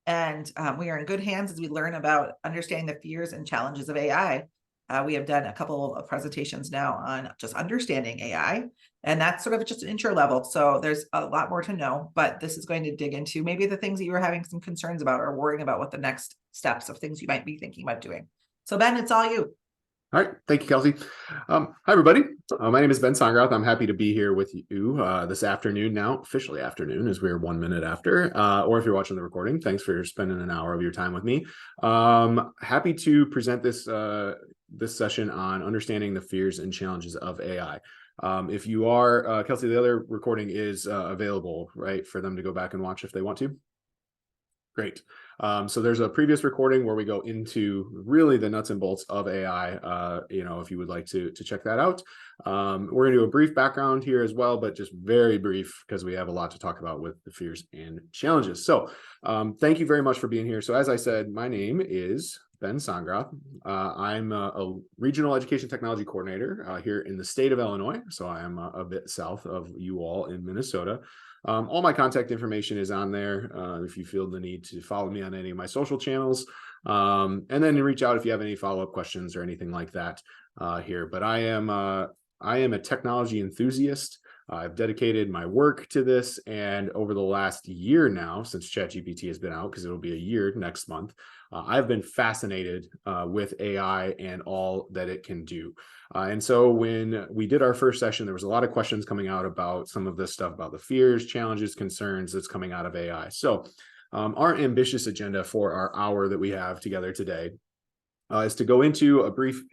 And we are in good hands as we learn about understanding the fears and challenges of AI. We have done a couple of presentations now on just understanding AI, and that's sort of just an intro level. So there's a lot more to know, but this is going to dig into maybe the things that you were having some concerns about or worrying about what the next steps of things you might be thinking about doing. So Ben, it's all you. All right. Thank you, Kelsey. Hi, everybody. My name is Ben Sondgeroth. I'm happy to be here with you this afternoon now, officially afternoon, as we're 1 minute after, or if you're watching the recording, thanks for spending an hour of your time with me. Happy to present this session on understanding the fears and challenges of AI. If you are, Kelsey, the other recording is available, right, for them to go back and watch if they want to. Great. So there's a previous recording where we go into really the nuts and bolts of AI, if you would like to check that out. We're going to do a brief background here as well, but just very brief because we have a lot to talk about with the fears and challenges. So thank you very much for being here. So as I said, my name is Ben Sondgeroth. I'm a regional education technology coordinator here in the state of Illinois. So I am a bit south of you all in Minnesota. All my contact information is on there if you feel the need to follow me on any of my social channels, and then reach out if you have any follow-up questions or anything like that here. But I am a technology enthusiast. I've dedicated my work to this, and over the last year now, since ChatGPT has been out, because it'll be a year next month, I've been fascinated with AI and all that it can do. And so when we did our first session, there was a lot of questions coming out about some of this stuff, about the fears, challenges, concerns that's coming out of AI. So our ambitious agenda for our hour that we have together today is to go into a brief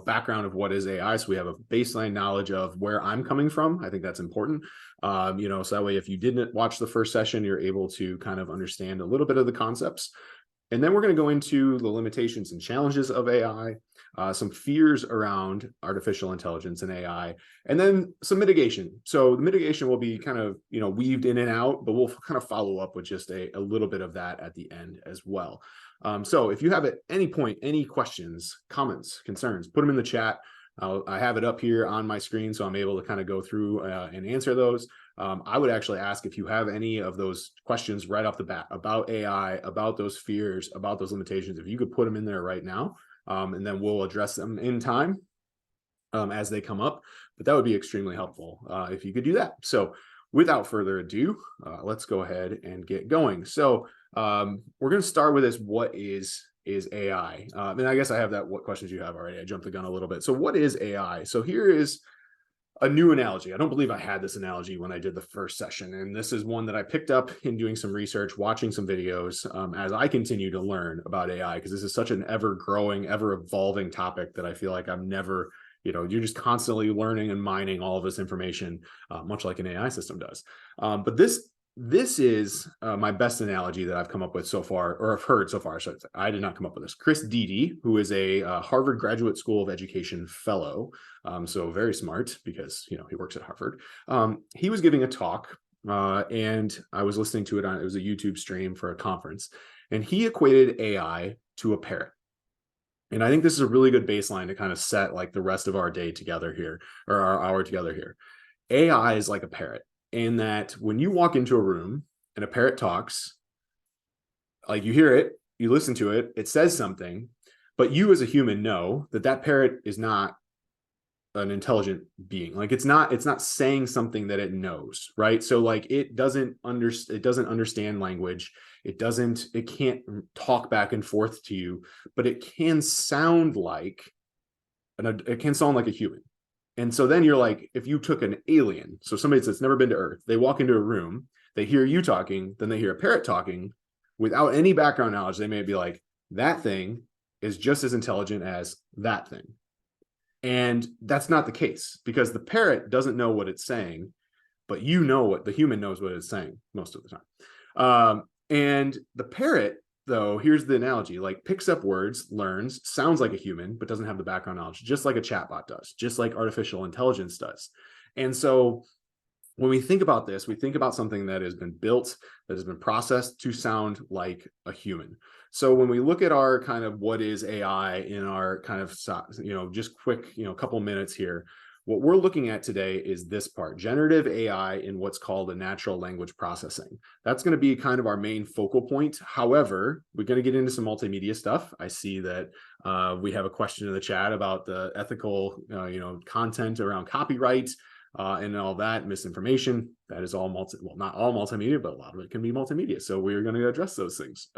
background of what is AI, so we have a baseline knowledge of where I'm coming from. I think that's important. So that way, if you didn't watch the first session, you're able to kind of understand a little bit of the concepts. And then we're going to go into the limitations and challenges of AI, some fears around artificial intelligence and AI, and then some mitigation. So the mitigation will be kind of, weaved in and out, but we'll kind of follow up with just a little bit of that at the end as well. So if you have at any point, any questions, comments, concerns, put them in the chat. I have it up here on my screen, so I'm able to kind of go through and answer those. I would actually ask if you have any of those questions right off the bat about AI, about those fears, about those limitations, if you could put them in there right now, and then we'll address them in time as they come up. But that would be extremely helpful if you could do that. So without further ado, let's go ahead and get going. So we're going to start with this: what is AI? And I guess I have that. What questions you have already? I jumped the gun a little bit. So what is AI? So here is a new analogy. I don't believe I had this analogy when I did the first session, and this is one that I picked up in doing some research, watching some videos as I continue to learn about AI, because this is such an ever-growing, ever-evolving topic that I feel like I'm never, you're just constantly learning and mining all of this information, much like an AI system does. But this is my best analogy that I've come up with so far, or I've heard so far. So I did not come up with this. Chris Dede, who is a Harvard Graduate School of Education fellow, so very smart because he works at Harvard. He was giving a talk, and I was listening to it it was a YouTube stream for a conference, and he equated AI to a parrot. And I think this is a really good baseline to kind of set like the rest of our day together here, or our hour together here. AI is like a parrot. In that when you walk into a room and a parrot talks, like you hear it, you listen to it, it says something, but you as a human know that parrot is not an intelligent being. Like it's not saying something that it knows, right? So like it doesn't understand language. It can't talk back and forth to you, but it can sound like a human. And so then you're like, if you took an alien, so somebody that's never been to Earth, they walk into a room, they hear you talking, then they hear a parrot talking without any background knowledge, they may be like, that thing is just as intelligent as that thing. And that's not the case, because the parrot doesn't know what it's saying, but the human knows what it's saying most of the time. And the parrot, though, here's the analogy, like picks up words, learns, sounds like a human, but doesn't have the background knowledge, just like a chatbot does, just like artificial intelligence does. And so when we think about this, we think about something that has been built, that has been processed to sound like a human. So when we look at our kind of what is AI in our kind of, just quick, couple minutes here, What we're looking at today is this part, generative AI in what's called a natural language processing. That's going to be kind of our main focal point. However, we're going to get into some multimedia stuff. I see that we have a question in the chat about the ethical, content around copyright and all that misinformation. That is all not all multimedia, but a lot of it can be multimedia. So we're going to address those things.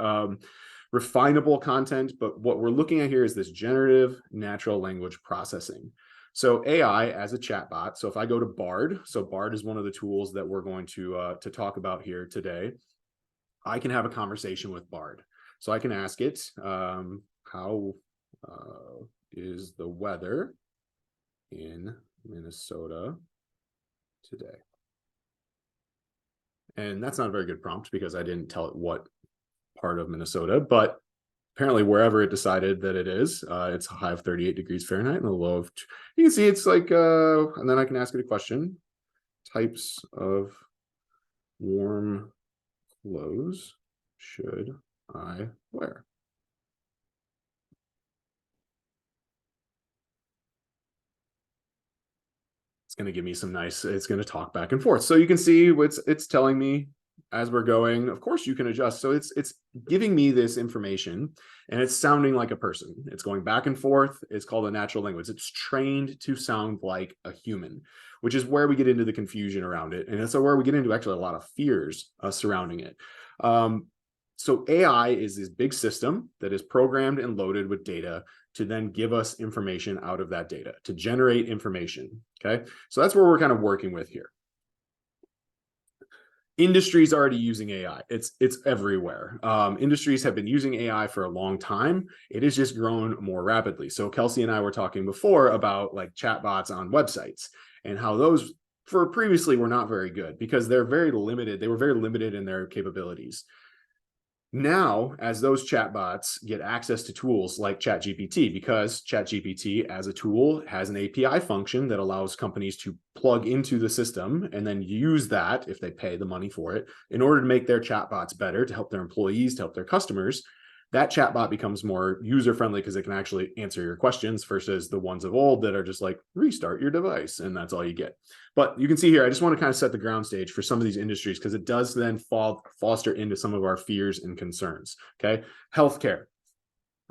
Refinable content, but what we're looking at here is this generative natural language processing. So AI as a chatbot. So if I go to Bard, so Bard is one of the tools that we're going to talk about here today. I can have a conversation with Bard. So I can ask it, how is the weather in Minnesota today? And that's not a very good prompt because I didn't tell it what part of Minnesota, but apparently wherever it decided that it is, it's a high of 38 degrees Fahrenheit and a low of, you can see it's like, and then I can ask it a question, types of warm clothes should I wear? It's going to give me some nice, it's going to talk back and forth. So you can see it's telling me as we're going. Of course you can adjust. So it's giving me this information and it's sounding like a person. It's going back and forth. It's called a natural language. It's trained to sound like a human, which is where we get into the confusion around it. And that's where we get into actually a lot of fears surrounding it. So AI is this big system that is programmed and loaded with data to then give us information out of that data, to generate information. Okay, so that's where we're kind of working with here. Industries already using AI. It's everywhere. Industries have been using AI for a long time. It has just grown more rapidly. So Kelsey and I were talking before about like chatbots on websites and how those for previously were not very good because they're very limited. They were very limited in their capabilities. Now, as those chatbots get access to tools like ChatGPT, because ChatGPT as a tool has an API function that allows companies to plug into the system and then use that, if they pay the money for it, in order to make their chatbots better, to help their employees, to help their customers, that chatbot becomes more user-friendly because it can actually answer your questions versus the ones of old that are just like, restart your device, and that's all you get. But you can see here, I just want to kind of set the ground stage for some of these industries because it does then foster into some of our fears and concerns, okay? Healthcare.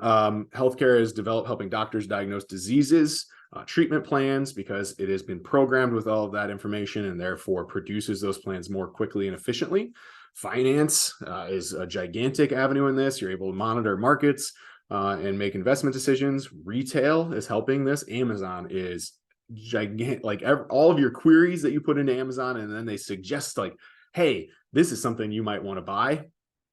Healthcare is helping doctors diagnose diseases, treatment plans, because it has been programmed with all of that information and therefore produces those plans more quickly and efficiently. Finance is a gigantic avenue in this. You're able to monitor markets and make investment decisions. Retail is helping this. Amazon is gigantic. Like all of your queries that you put into Amazon and then they suggest like, hey, this is something you might want to buy.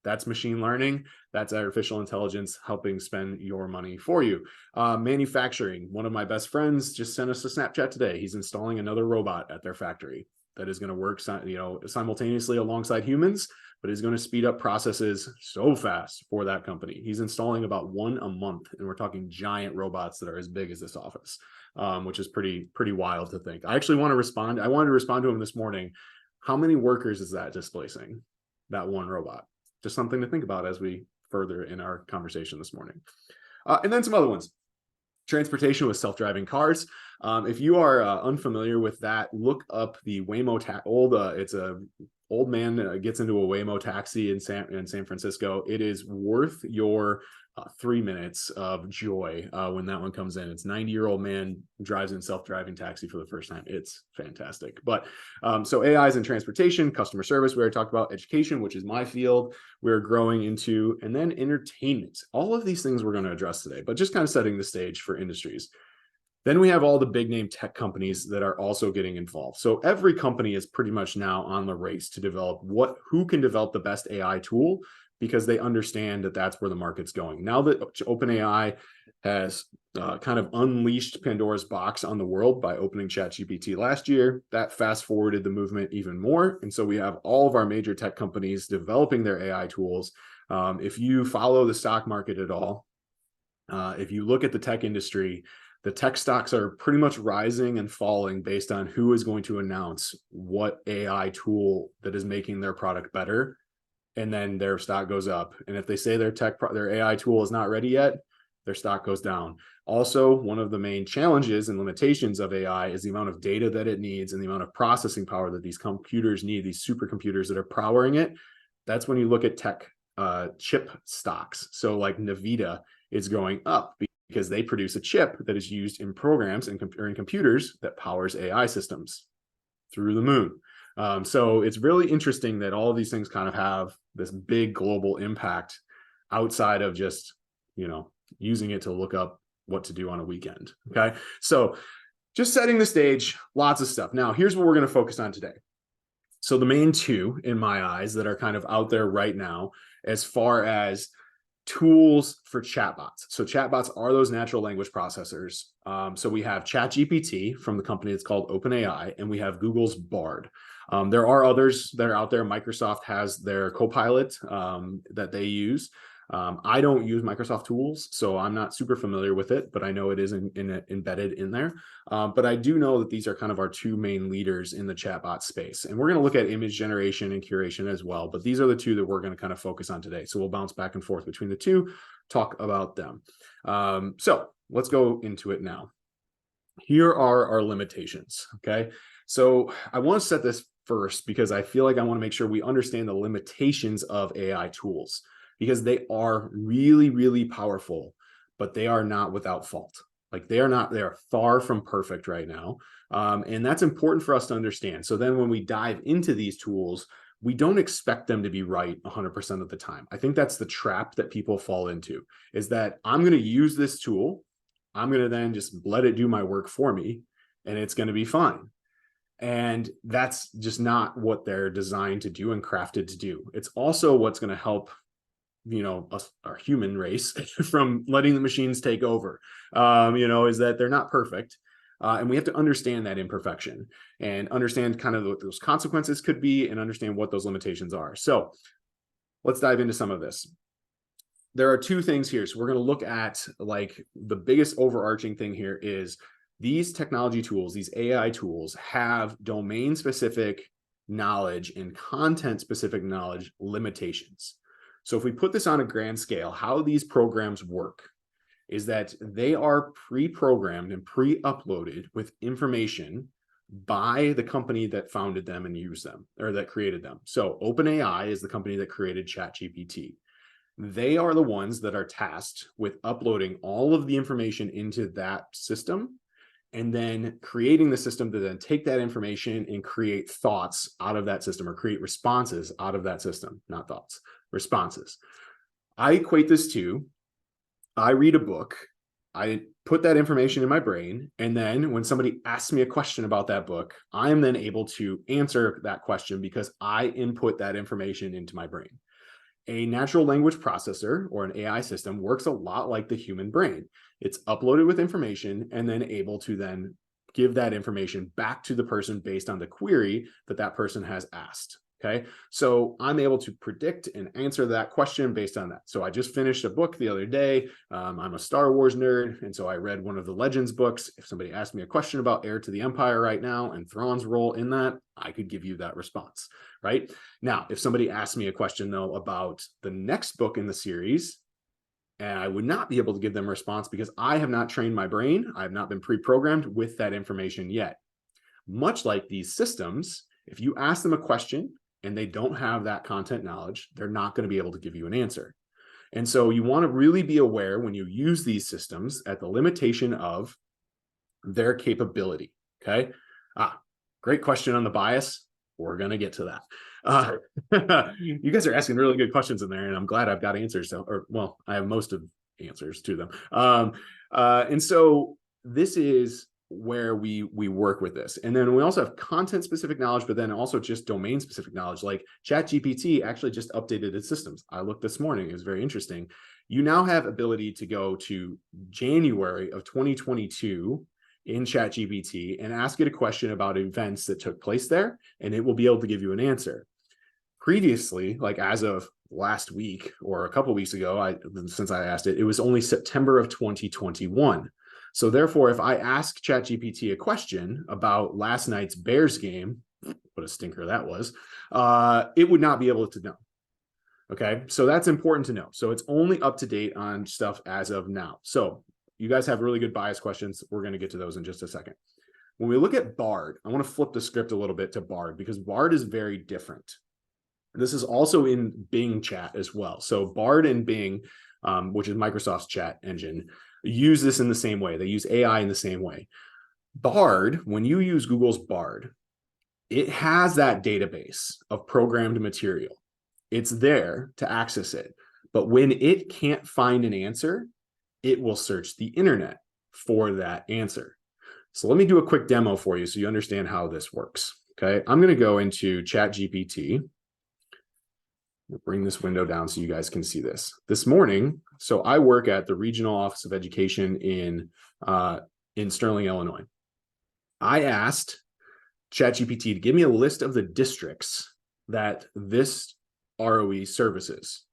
That's machine learning. That's artificial intelligence helping spend your money for you. Manufacturing. One of my best friends just sent us a Snapchat today. He's installing another robot at their factory that is going to work, simultaneously alongside humans, but is going to speed up processes so fast for that company. He's installing about one a month, and we're talking giant robots that are as big as this office, which is pretty wild to think. I actually want to respond. I wanted to respond to him this morning. How many workers is that displacing? That one robot. Just something to think about as we further in our conversation this morning. And then some other ones. Transportation with self-driving cars. If you are unfamiliar with that, look up the Waymo it's a old man gets into a Waymo taxi in San Francisco. It is worth your 3 minutes of joy when that one comes in. It's 90-year-old man drives in self-driving taxi for the first time. It's fantastic. But so AI is in transportation, customer service, we already talked about education, which is my field, we're growing into, and then entertainment. All of these things we're going to address today, but just kind of setting the stage for industries. Then we have all the big name tech companies that are also getting involved. So every company is pretty much now on the race to develop who can develop the best AI tool, because they understand that that's where the market's going. Now that OpenAI has kind of unleashed Pandora's box on the world by opening ChatGPT last year, that fast forwarded the movement even more. And so we have all of our major tech companies developing their AI tools. If you follow the stock market at all, if you look at the tech industry, the tech stocks are pretty much rising and falling based on who is going to announce what AI tool that is making their product better. And then their stock goes up. And if they say their AI tool is not ready yet, their stock goes down. Also, one of the main challenges and limitations of AI is the amount of data that it needs and the amount of processing power that these computers need, these supercomputers that are powering it. That's when you look at tech chip stocks. So like Nvidia is going up because they produce a chip that is used in programs and in computers that powers AI systems through the moon. So it's really interesting that all of these things kind of have this big global impact outside of just, using it to look up what to do on a weekend. Okay. So just setting the stage, lots of stuff. Now, here's what we're going to focus on today. So the main two in my eyes that are kind of out there right now, as far as tools for chatbots. So chatbots are those natural language processors. So we have ChatGPT from the company that's called OpenAI, and we have Google's Bard. There are others that are out there. Microsoft has their Copilot that they use. I don't use Microsoft tools, so I'm not super familiar with it, but I know it is embedded in there. But I do know that these are kind of our two main leaders in the chatbot space. And we're going to look at image generation and curation as well. But these are the two that we're going to kind of focus on today. So we'll bounce back and forth between the two, talk about them. So let's go into it now. Here are our limitations. Okay. So I want to set this first because I feel like I want to make sure we understand the limitations of AI tools, because they are really, really powerful, but they are not without fault. Like they are far from perfect right now. And that's important for us to understand. So then when we dive into these tools, we don't expect them to be right 100% of the time. I think that's the trap that people fall into, is that I'm going to use this tool. I'm going to then just let it do my work for me, and it's going to be fine. And that's just not what they're designed to do and crafted to do. It's also what's going to help us, our human race, from letting the machines take over, is that they're not perfect. And we have to understand that imperfection and understand kind of what those consequences could be and understand what those limitations are. So let's dive into some of this. There are two things here. So we're going to look at, like, the biggest overarching thing here is these technology tools, these AI tools, have domain specific knowledge and content specific knowledge limitations. So if we put this on a grand scale, how these programs work is that they are pre-programmed and pre-uploaded with information by the company that founded them and used them, or that created them. So OpenAI is the company that created ChatGPT. They are the ones that are tasked with uploading all of the information into that system and then creating the system to then take that information and create thoughts out of that system, or create responses out of that system, not thoughts. Responses. I equate this to, I read a book, I put that information in my brain, and then when somebody asks me a question about that book, I am then able to answer that question because I input that information into my brain. A natural language processor, or an AI system, works a lot like the human brain. It's uploaded with information and then able to then give that information back to the person based on the query that that person has asked. Okay, so I'm able to predict and answer that question based on that. So I just finished a book the other day. I'm a Star Wars nerd, and so I read one of the Legends books. If somebody asked me a question about Heir to the Empire right now and Thrawn's role in that, I could give you that response, right? Now, if somebody asked me a question, though, about the next book in the series, and I would not be able to give them a response because I have not trained my brain. I have not been pre-programmed with that information yet. Much like these systems, if you ask them a question and they don't have that content knowledge, they're not going to be able to give you an answer. And so you want to really be aware when you use these systems at the limitation of their capability. Okay. Great question on the bias. We're going to get to that. You guys are asking really good questions in there, and I'm glad I've got answers. I have most of answers to them. And so this is where we work with this. And then we also have content specific knowledge, but then also just domain specific knowledge. Like ChatGPT actually just updated its systems. I looked this morning. It was very interesting. You now have ability to go to January of 2022 in ChatGPT and ask it a question about events that took place there, and it will be able to give you an answer. Previously, like as of last week or a couple of weeks ago, since I asked it, it was only September of 2021. So therefore, if I ask ChatGPT a question about last night's Bears game, what a stinker that was, it would not be able to know. Okay, so that's important to know. So it's only up to date on stuff as of now. So you guys have really good bias questions. We're going to get to those in just a second. When we look at Bard, I want to flip the script a little bit to Bard because Bard is very different. This is also in Bing chat as well. So Bard and Bing, which is Microsoft's chat engine, use this in the same way. They use AI in the same way. Bard, when you use Google's Bard, it has that database of programmed material. It's there to access it. But when it can't find an answer, it will search the internet for that answer. So let me do a quick demo for you so you understand how this works. Okay, I'm going to go into ChatGPT. Bring this window down so you guys can see this. This morning, so I work at the Regional Office of Education in Sterling, Illinois. I asked ChatGPT to give me a list of the districts that this ROE services.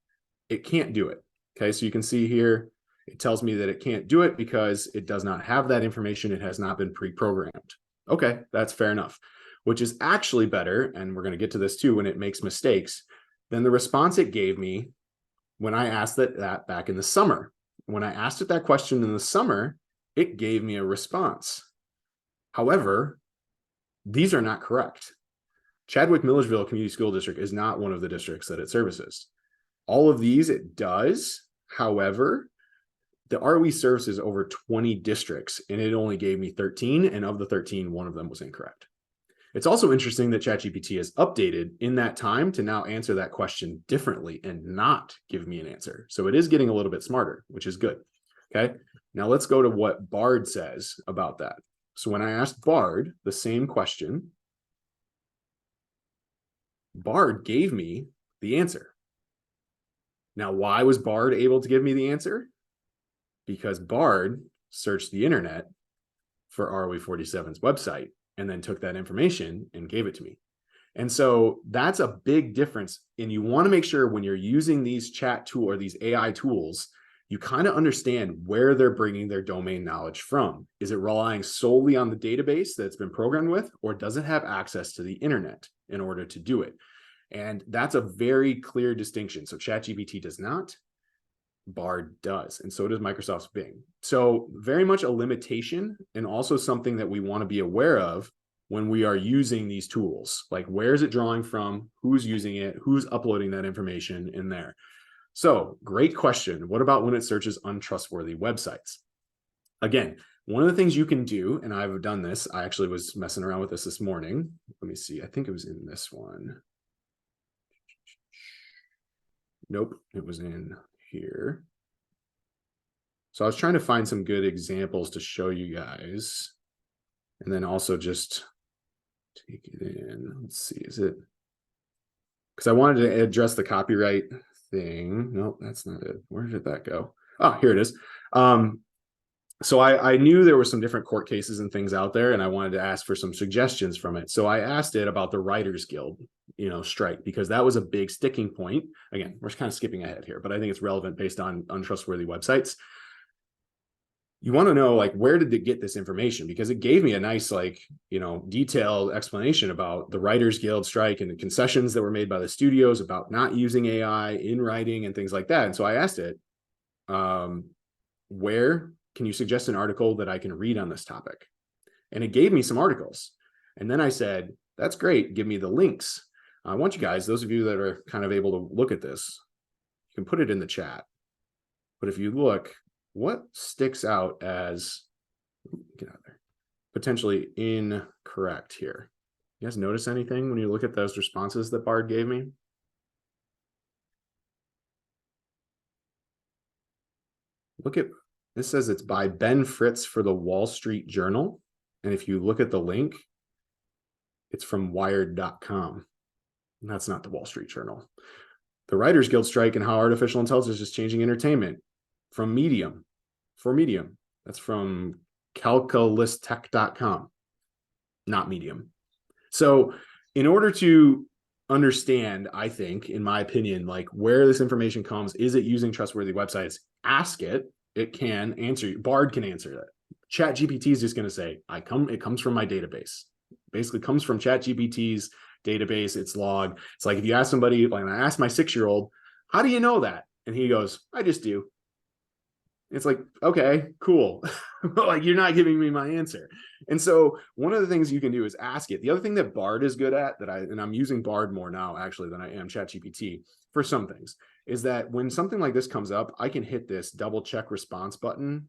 It can't do it. Okay, so you can see here, it tells me that it can't do it because it does not have that information. It has not been pre-programmed. Okay, that's fair enough, which is actually better, and we're going to get to this too when it makes mistakes, than the response it gave me when I asked that back in the summer. When I asked it that question in the summer, it gave me a response. However, these are not correct. Chadwick-Millersville Community School District is not one of the districts that it services. All of these it does. However, the ROE services over 20 districts, and it only gave me 13, and of the 13, one of them was incorrect. It's also interesting that ChatGPT has updated in that time to now answer that question differently and not give me an answer. So it is getting a little bit smarter, which is good. Okay, now let's go to what Bard says about that. So when I asked Bard the same question, Bard gave me the answer. Now, why was Bard able to give me the answer? Because Bard searched the internet for ROE 47's website and then took that information and gave it to me. And so that's a big difference. And you want to make sure when you're using these chat tool or these AI tools, you kind of understand where they're bringing their domain knowledge from. Is it relying solely on the database that's been programmed with, or does it have access to the internet in order to do it? And that's a very clear distinction. So ChatGPT does not, Bard does, and so does Microsoft's Bing. So very much a limitation, and also something that we want to be aware of when we are using these tools. Like, where is it drawing from? Who's using it? Who's uploading that information in there? So great question. What about when it searches untrustworthy websites? Again, one of the things you can do, and I've done this, I actually was messing around with this morning. Let me see. I think it was in this one. Nope, it was in here. So I was trying to find some good examples to show you guys, and then also just take it in. Let's see, is it, because I wanted to address the copyright thing. Nope, that's not it. Where did that go? Oh, here it is. So I knew there were some different court cases and things out there, and I wanted to ask for some suggestions from it. So I asked it about the Writers Guild, strike, because that was a big sticking point. Again, we're kind of skipping ahead here, but I think it's relevant based on untrustworthy websites. You want to know, like, where did it get this information? Because it gave me a nice, detailed explanation about the Writers Guild strike and the concessions that were made by the studios about not using AI in writing and things like that. And so I asked it, where can you suggest an article that I can read on this topic? And it gave me some articles. And then I said, that's great. Give me the links. I want you guys, those of you that are kind of able to look at this, you can put it in the chat. But if you look, what sticks out as, get out of there, potentially incorrect here? You guys notice anything when you look at those responses that Bard gave me? Look at, this says it's by Ben Fritz for the Wall Street Journal. And if you look at the link, it's from wired.com. And that's not the Wall Street Journal. The Writers Guild strike and how artificial intelligence is changing entertainment, from Medium, for Medium. That's from calculistech.com, not Medium. So in order to understand, I think, in my opinion, like where this information comes, is it using trustworthy websites? Ask it. It can answer you. Bard can answer that. ChatGPT is just going to say, it comes from my database. Basically comes from ChatGPT's database, its log. It's like if you ask somebody, like I asked my 6-year-old, how do you know that? And he goes, I just do. It's like, okay, cool. Like, you're not giving me my answer. And so one of the things you can do is ask it. The other thing that Bard is good at, and I'm using Bard more now actually than I am ChatGPT for some things, is that when something like this comes up, I can hit this double check response button,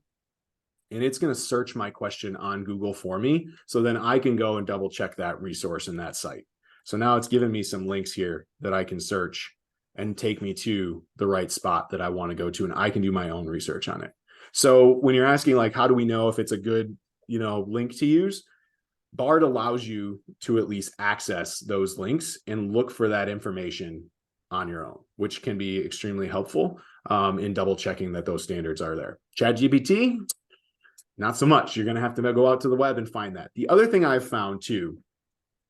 and it's going to search my question on Google for me. So then I can go and double check that resource in that site. So now it's given me some links here that I can search and take me to the right spot that I want to go to, and I can do my own research on it. So when you're asking, like, how do we know if it's a good, link to use? Bard allows you to at least access those links and look for that information on your own, which can be extremely helpful in double checking that those standards are there. ChatGPT, not so much. You're going to have to go out to the web and find that. The other thing I've found too,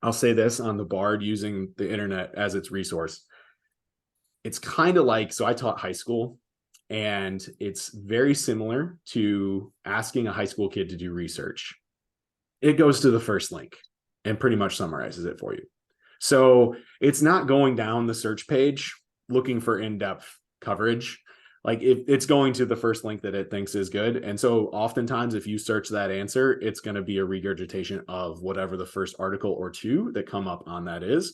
I'll say this on the Bard using the internet as its resource. It's kind of like, so I taught high school, and it's very similar to asking a high school kid to do research. It goes to the first link and pretty much summarizes it for you. So it's not going down the search page looking for in-depth coverage. Like, it's going to the first link that it thinks is good. And so oftentimes if you search that answer, it's going to be a regurgitation of whatever the first article or two that come up on that is.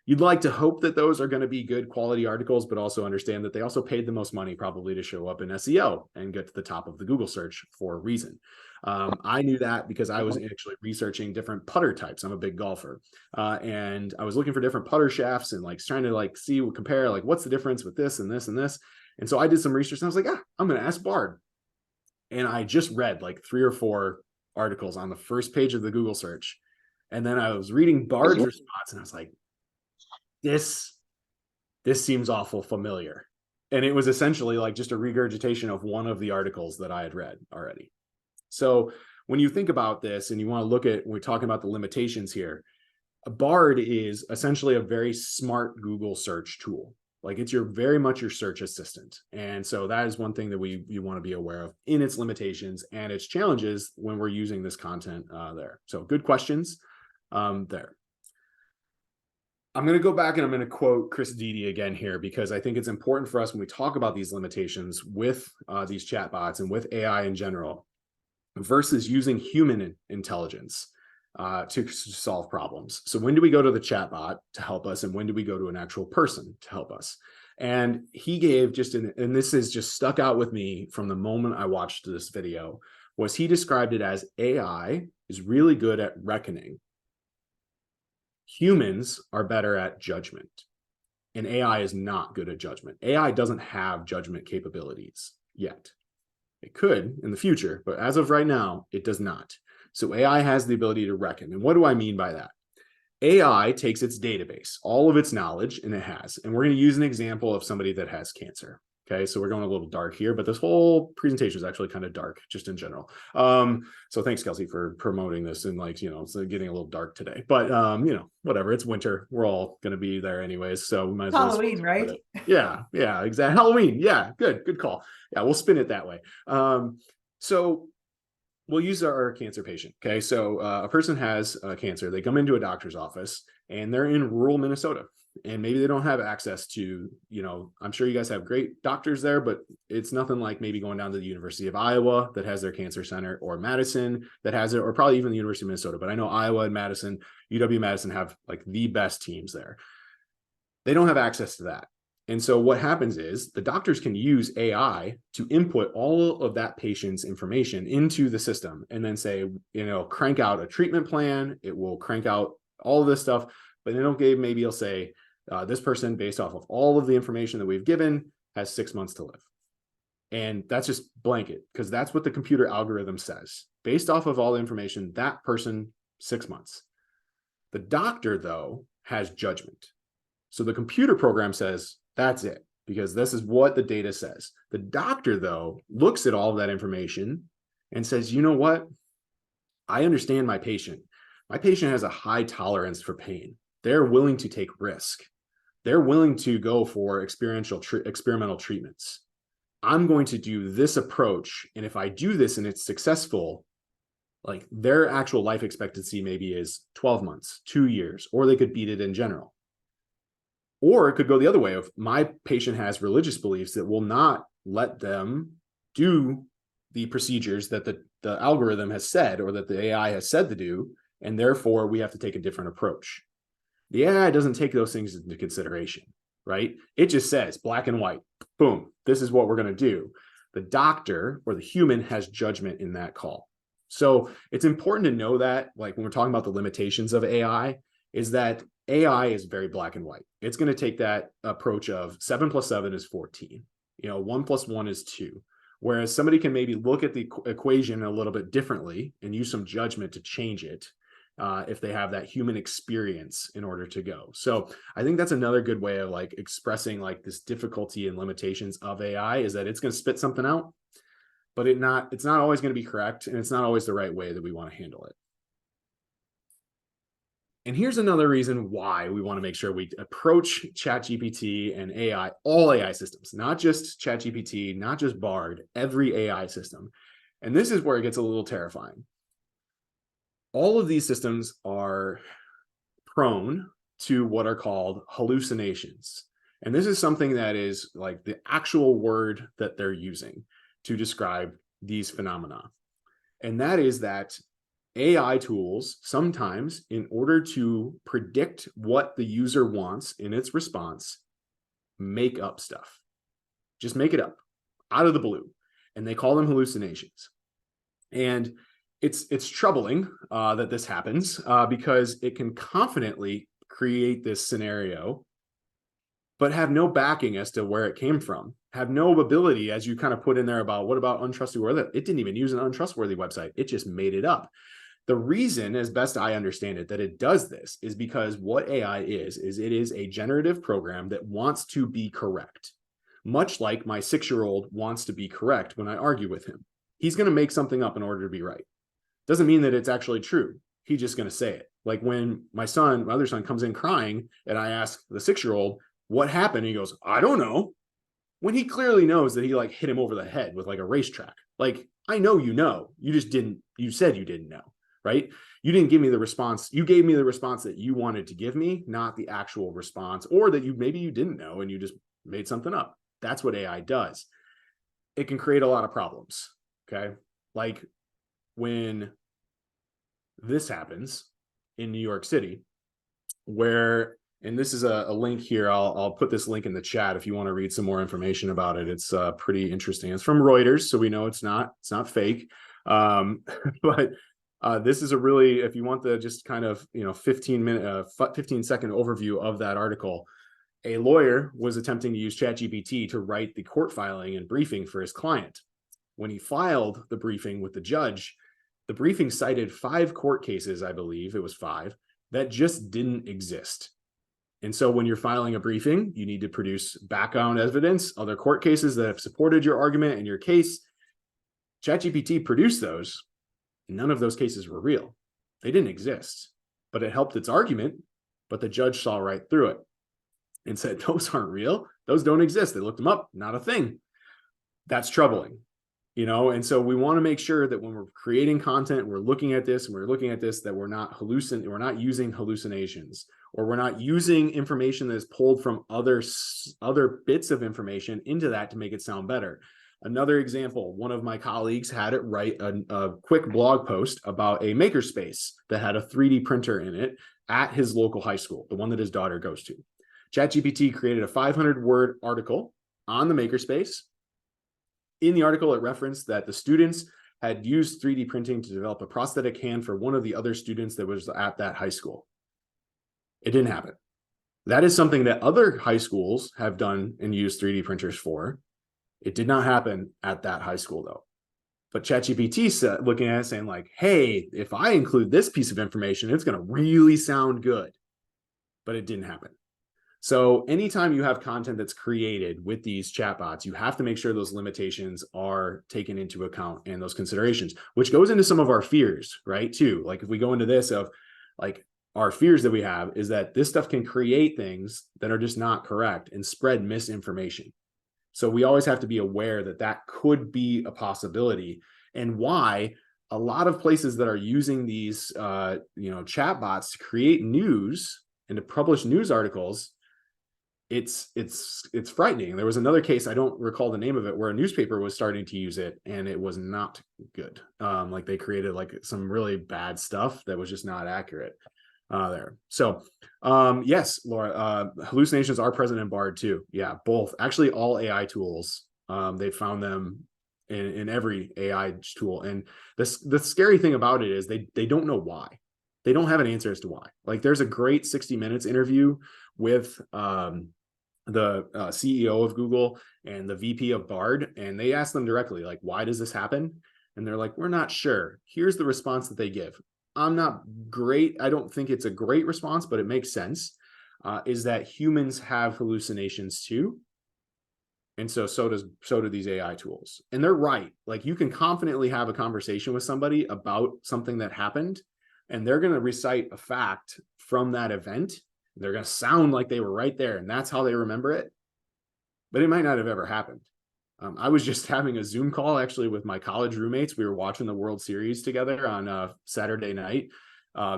You'd like to hope that those are going to be good quality articles, but also understand that they also paid the most money probably to show up in SEO and get to the top of the Google search for a reason. I knew that because I was actually researching different putter types. I'm a big golfer, and I was looking for different putter shafts and like trying to like see, compare, like, what's the difference with this and this and this. And so I did some research, and I was like, I'm going to ask Bard. And I just read like 3 or 4 articles on the first page of the Google search. And then I was reading Bard's response, and I was like, this seems awful familiar. And it was essentially like just a regurgitation of one of the articles that I had read already. So when you think about this and you want to look at, we're talking about the limitations here, a Bard is essentially a very smart Google search tool. Like, it's very much your search assistant. And so that is one thing that you want to be aware of in its limitations and its challenges when we're using this content there. So good questions there. I'm going to go back and I'm going to quote Chris Dede again here, because I think it's important for us when we talk about these limitations with these chatbots and with AI in general, versus using human intelligence to solve problems. So when do we go to the chatbot to help us, and when do we go to an actual person to help us? And he gave and this is just stuck out with me from the moment I watched this video, was he described it as AI is really good at reckoning. Humans are better at judgment, and AI is not good at judgment. AI doesn't have judgment capabilities yet. It could in the future, but as of right now, it does not. So AI has the ability to reckon. And what do I mean by that? AI takes its database, all of its knowledge, and and we're going to use an example of somebody that has cancer. Okay, so we're going a little dark here, but this whole presentation is actually kind of dark just in general. So thanks, Kelsey, for promoting this, and like, it's getting a little dark today, but whatever, it's winter. We're all going to be there anyways. So we might as well. Halloween, right? Yeah, exactly. Halloween. Yeah, good call. Yeah, we'll spin it that way. So we'll use our cancer patient. Okay, so a person has cancer. They come into a doctor's office, and they're in rural Minnesota, and maybe they don't have access to, I'm sure you guys have great doctors there, but it's nothing like maybe going down to the University of Iowa that has their cancer center, or Madison that has it, or probably even the University of Minnesota. But I know Iowa and Madison, UW-Madison have like the best teams there. They don't have access to that. And so what happens is the doctors can use AI to input all of that patient's information into the system, and then say, crank out a treatment plan. It will crank out all of this stuff, but then maybe it'll say, this person, based off of all of the information that we've given, has 6 months to live. And that's just blanket, because that's what the computer algorithm says. Based off of all the information, that person, 6 months. The doctor, though, has judgment. So the computer program says, that's it, because this is what the data says. The doctor, though, looks at all of that information and says, you know what? I understand my patient. My patient has a high tolerance for pain. They're willing to take risk. They're willing to go for experimental treatments. I'm going to do this approach. And if I do this and it's successful, like, their actual life expectancy maybe is 12 months, 2 years, or they could beat it in general. Or it could go the other way. If my patient has religious beliefs that will not let them do the procedures that the algorithm has said or that the AI has said to do, and therefore we have to take a different approach. The AI doesn't take those things into consideration, right? It just says black and white, boom, this is what we're going to do. The doctor or the human has judgment in that call. So it's important to know that, like when we're talking about the limitations of AI, is that AI is very black and white. It's going to take that approach of 7 plus 7 is 14. 1 plus 1 is 2. Whereas somebody can maybe look at the equation a little bit differently and use some judgment to change it if they have that human experience in order to go. So I think that's another good way of like expressing like this difficulty and limitations of AI, is that it's going to spit something out, but it's not always going to be correct, and it's not always the right way that we want to handle it. And here's another reason why we want to make sure we approach ChatGPT and AI, all AI systems, not just ChatGPT, not just Bard, every AI system. And this is where it gets a little terrifying. All of these systems are prone to what are called hallucinations. And this is something that is like the actual word that they're using to describe these phenomena. And that is that AI tools sometimes, in order to predict what the user wants in its response, make up stuff. Just make it up out of the blue. And they call them hallucinations. And it's troubling that this happens because it can confidently create this scenario, but have no backing as to where it came from, have no ability, as you kind of put in there about what about untrustworthy. It didn't even use an untrustworthy website. It just made it up. The reason, as best I understand it, that it does this is because what AI is it is a generative program that wants to be correct. Much like my 6-year-old wants to be correct when I argue with him. He's going to make something up in order to be right. Doesn't mean that it's actually true. He's just going to say it. Like when my other son comes in crying and I ask the 6-year-old, what happened? He goes, I don't know. When he clearly knows that he like hit him over the head with like a racetrack. Like, I know, you just didn't, you said you didn't know, right? You didn't give me the response. You gave me the response that you wanted to give me, not the actual response, or that maybe you didn't know and you just made something up. That's what AI does. It can create a lot of problems. Okay. Like when this happens in New York City, where, and this is a link here. I'll put this link in the chat if you want to read some more information about it. It's pretty interesting. It's from Reuters, so we know it's not fake. But this is a really, if you want the just kind of 15-second overview of that article. A lawyer was attempting to use ChatGPT to write the court filing and briefing for his client. When he filed the briefing with the judge, the briefing cited 5 court cases, I believe it was 5, that just didn't exist. And so when you're filing a briefing, you need to produce background evidence, other court cases that have supported your argument and your case. ChatGPT produced those. None of those cases were real. They didn't exist, but it helped its argument. But the judge saw right through it and said, those aren't real. Those don't exist. They looked them up. Not a thing. That's troubling. And so we want to make sure that when we're creating content, we're looking at this that we're not using hallucinations, or we're not using information that is pulled from other bits of information into that to make it sound better. Another example, one of my colleagues had it write a quick blog post about a makerspace that had a 3D printer in it at his local high school, the one that his daughter goes to. ChatGPT created a 500-word article on the makerspace. In the article, it referenced that the students had used 3D printing to develop a prosthetic hand for one of the other students that was at that high school. It didn't happen. That is something that other high schools have done and used 3D printers for. It did not happen at that high school, though. But ChatGPT said, looking at it, saying like, hey, if I include this piece of information, it's going to really sound good. But it didn't happen. So anytime you have content that's created with these chatbots, you have to make sure those limitations are taken into account and those considerations, which goes into some of our fears, right, too. Like if we go into this of like our fears that we have is that this stuff can create things that are just not correct and spread misinformation. So we always have to be aware that that could be a possibility, and why a lot of places that are using these chatbots to create news and to publish news articles it's frightening. There was another case, I don't recall the name of it, where a newspaper was starting to use it and it was not good. Like they created like some really bad stuff that was just not accurate there. So yes, Laura, hallucinations are present in Bard too. Yeah, both. Actually, all AI tools, they found them in every AI tool. And the scary thing about it is they don't know why. They don't have an answer as to why. Like there's a great 60 Minutes interview with the CEO of Google and the VP of Bard, and they ask them directly, like, why does this happen? And they're like, we're not sure. Here's the response that they give. I'm not great. I don't think it's a great response, but it makes sense. Is that humans have hallucinations too? And so do these AI tools. And they're right. Like you can confidently have a conversation with somebody about something that happened, and they're going to recite a fact from that event. They're going to sound like they were right there, and that's how they remember it. But it might not have ever happened. I was just having a Zoom call actually with my college roommates. We were watching the World Series together on Saturday night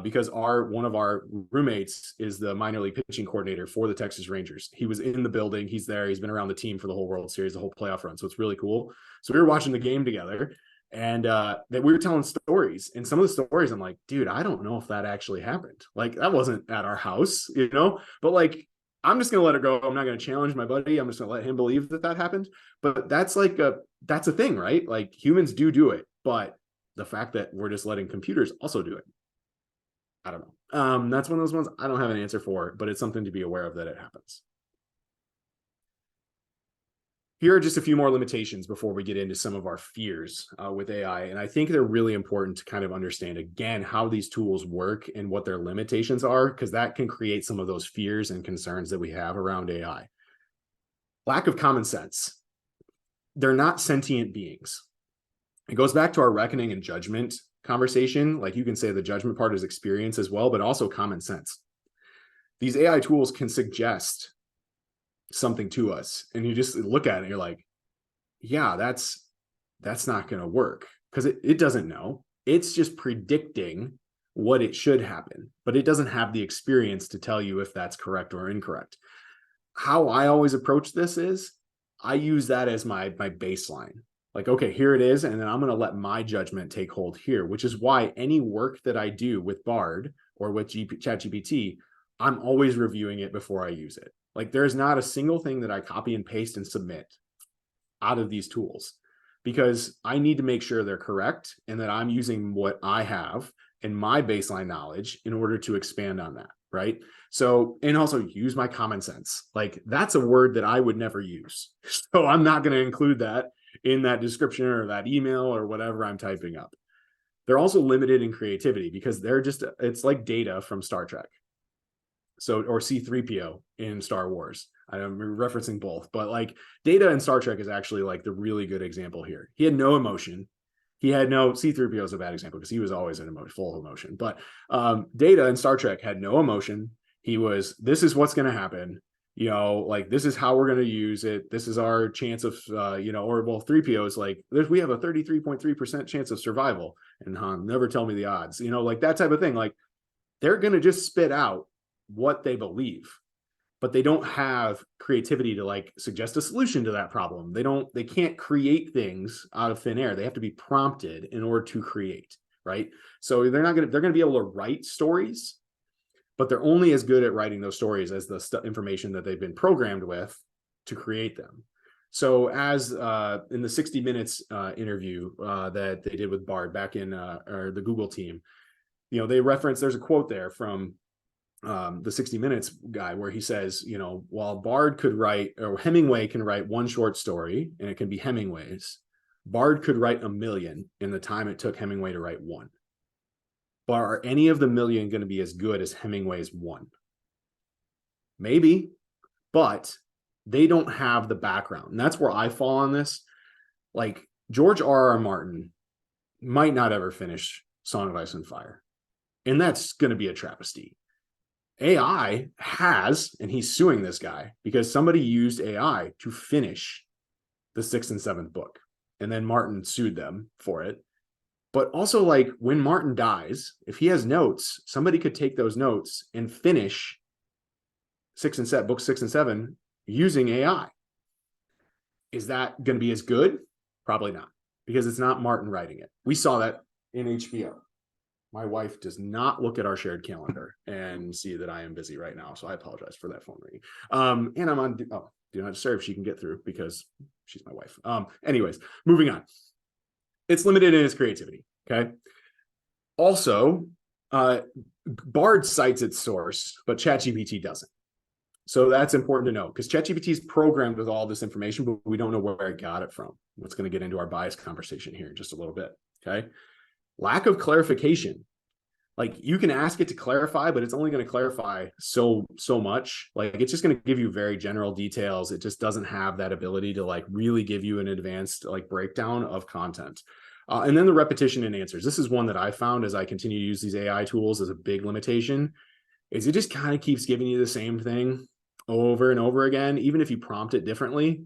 because one of our roommates is the minor league pitching coordinator for the Texas Rangers. He was in the building. He's there. He's been around the team for the whole World Series, the whole playoff run. So it's really cool. So we were watching the game together, and that we were telling stories. And some of the stories, I'm like, dude, I don't know if that actually happened. Like that wasn't at our house, but like, I'm just going to let it go. I'm not going to challenge my buddy. I'm just going to let him believe that happened. But that's a thing, right? Like humans do it, but the fact that we're just letting computers also do it, I don't know. That's one of those ones I don't have an answer for, but it's something to be aware of that it happens. Here are just a few more limitations before we get into some of our fears with AI. And I think they're really important to kind of understand, again, how these tools work and what their limitations are, because that can create some of those fears and concerns that we have around AI. Lack of common sense. They're not sentient beings. It goes back to our reckoning and judgment conversation. Like you can say the judgment part is experience as well, but also common sense. These AI tools can suggest something to us, and you just look at it and you're like, yeah, that's not going to work, because it doesn't know. It's just predicting what it should happen, but it doesn't have the experience to tell you if that's correct or incorrect. How I always approach this is I use that as my baseline. Like, okay, here it is, and then I'm going to let my judgment take hold here, which is why any work that I do with Bard or with ChatGPT, I'm always reviewing it before I use it. Like there's not a single thing that I copy and paste and submit out of these tools, because I need to make sure they're correct and that I'm using what I have in my baseline knowledge in order to expand on that, right? So, and also use my common sense. Like that's a word that I would never use. So I'm not going to include that in that description or that email or whatever I'm typing up. They're also limited in creativity because it's like Data from Star Trek. So, or C-3PO in Star Wars. I'm referencing both, but like Data in Star Trek is actually like the really good example here. He had no emotion. C-3PO is a bad example because he was always full of emotion, but Data in Star Trek had no emotion. This is what's going to happen. Like this is how we're going to use it. This is our chance of, 3PO is like, we have a 33.3% chance of survival. And Han, never tell me the odds, like that type of thing. Like they're going to just spit out what they believe, but they don't have creativity to like suggest a solution to that problem. They can't create things out of thin air. They have to be prompted in order to create, right? So they're going to be able to write stories, but they're only as good at writing those stories as the information that they've been programmed with to create them. So as in the 60 Minutes interview that they did with Bard back in or the Google team, they reference, there's a quote there from the 60 Minutes guy where he says, while Bard could write, or Hemingway can write one short story and it can be Hemingway's, Bard could write 1,000,000 in the time it took Hemingway to write one. But are any of the 1,000,000 going to be as good as Hemingway's one? Maybe, but they don't have the background. And that's where I fall on this. Like George R.R. Martin might not ever finish Song of Ice and Fire. And that's going to be a travesty. AI has, and he's suing this guy because somebody used AI to finish the 6th and 7th book. And then Martin sued them for it. But also, like, when Martin dies, if he has notes, somebody could take those notes and finish books 6 and 7 using AI. Is that going to be as good? Probably not, because it's not Martin writing it. We saw that in HBO. My wife does not look at our shared calendar and see that I am busy right now. So I apologize for that phone ringing. And I'm on do not disturb. She can get through because she's my wife. Anyways, moving on. It's limited in its creativity. Okay. Also, Bard cites its source, but ChatGPT doesn't. So that's important to know, because ChatGPT is programmed with all this information, but we don't know where it got it from. What's going to get into our bias conversation here in just a little bit. Okay. Lack of clarification. Like, you can ask it to clarify, but it's only going to clarify so much. Like, it's just going to give you very general details. It just doesn't have that ability to like really give you an advanced like breakdown of content. And then the repetition in answers. This is one that I found as I continue to use these AI tools as a big limitation, is it just kind of keeps giving you the same thing over and over again, even if you prompt it differently.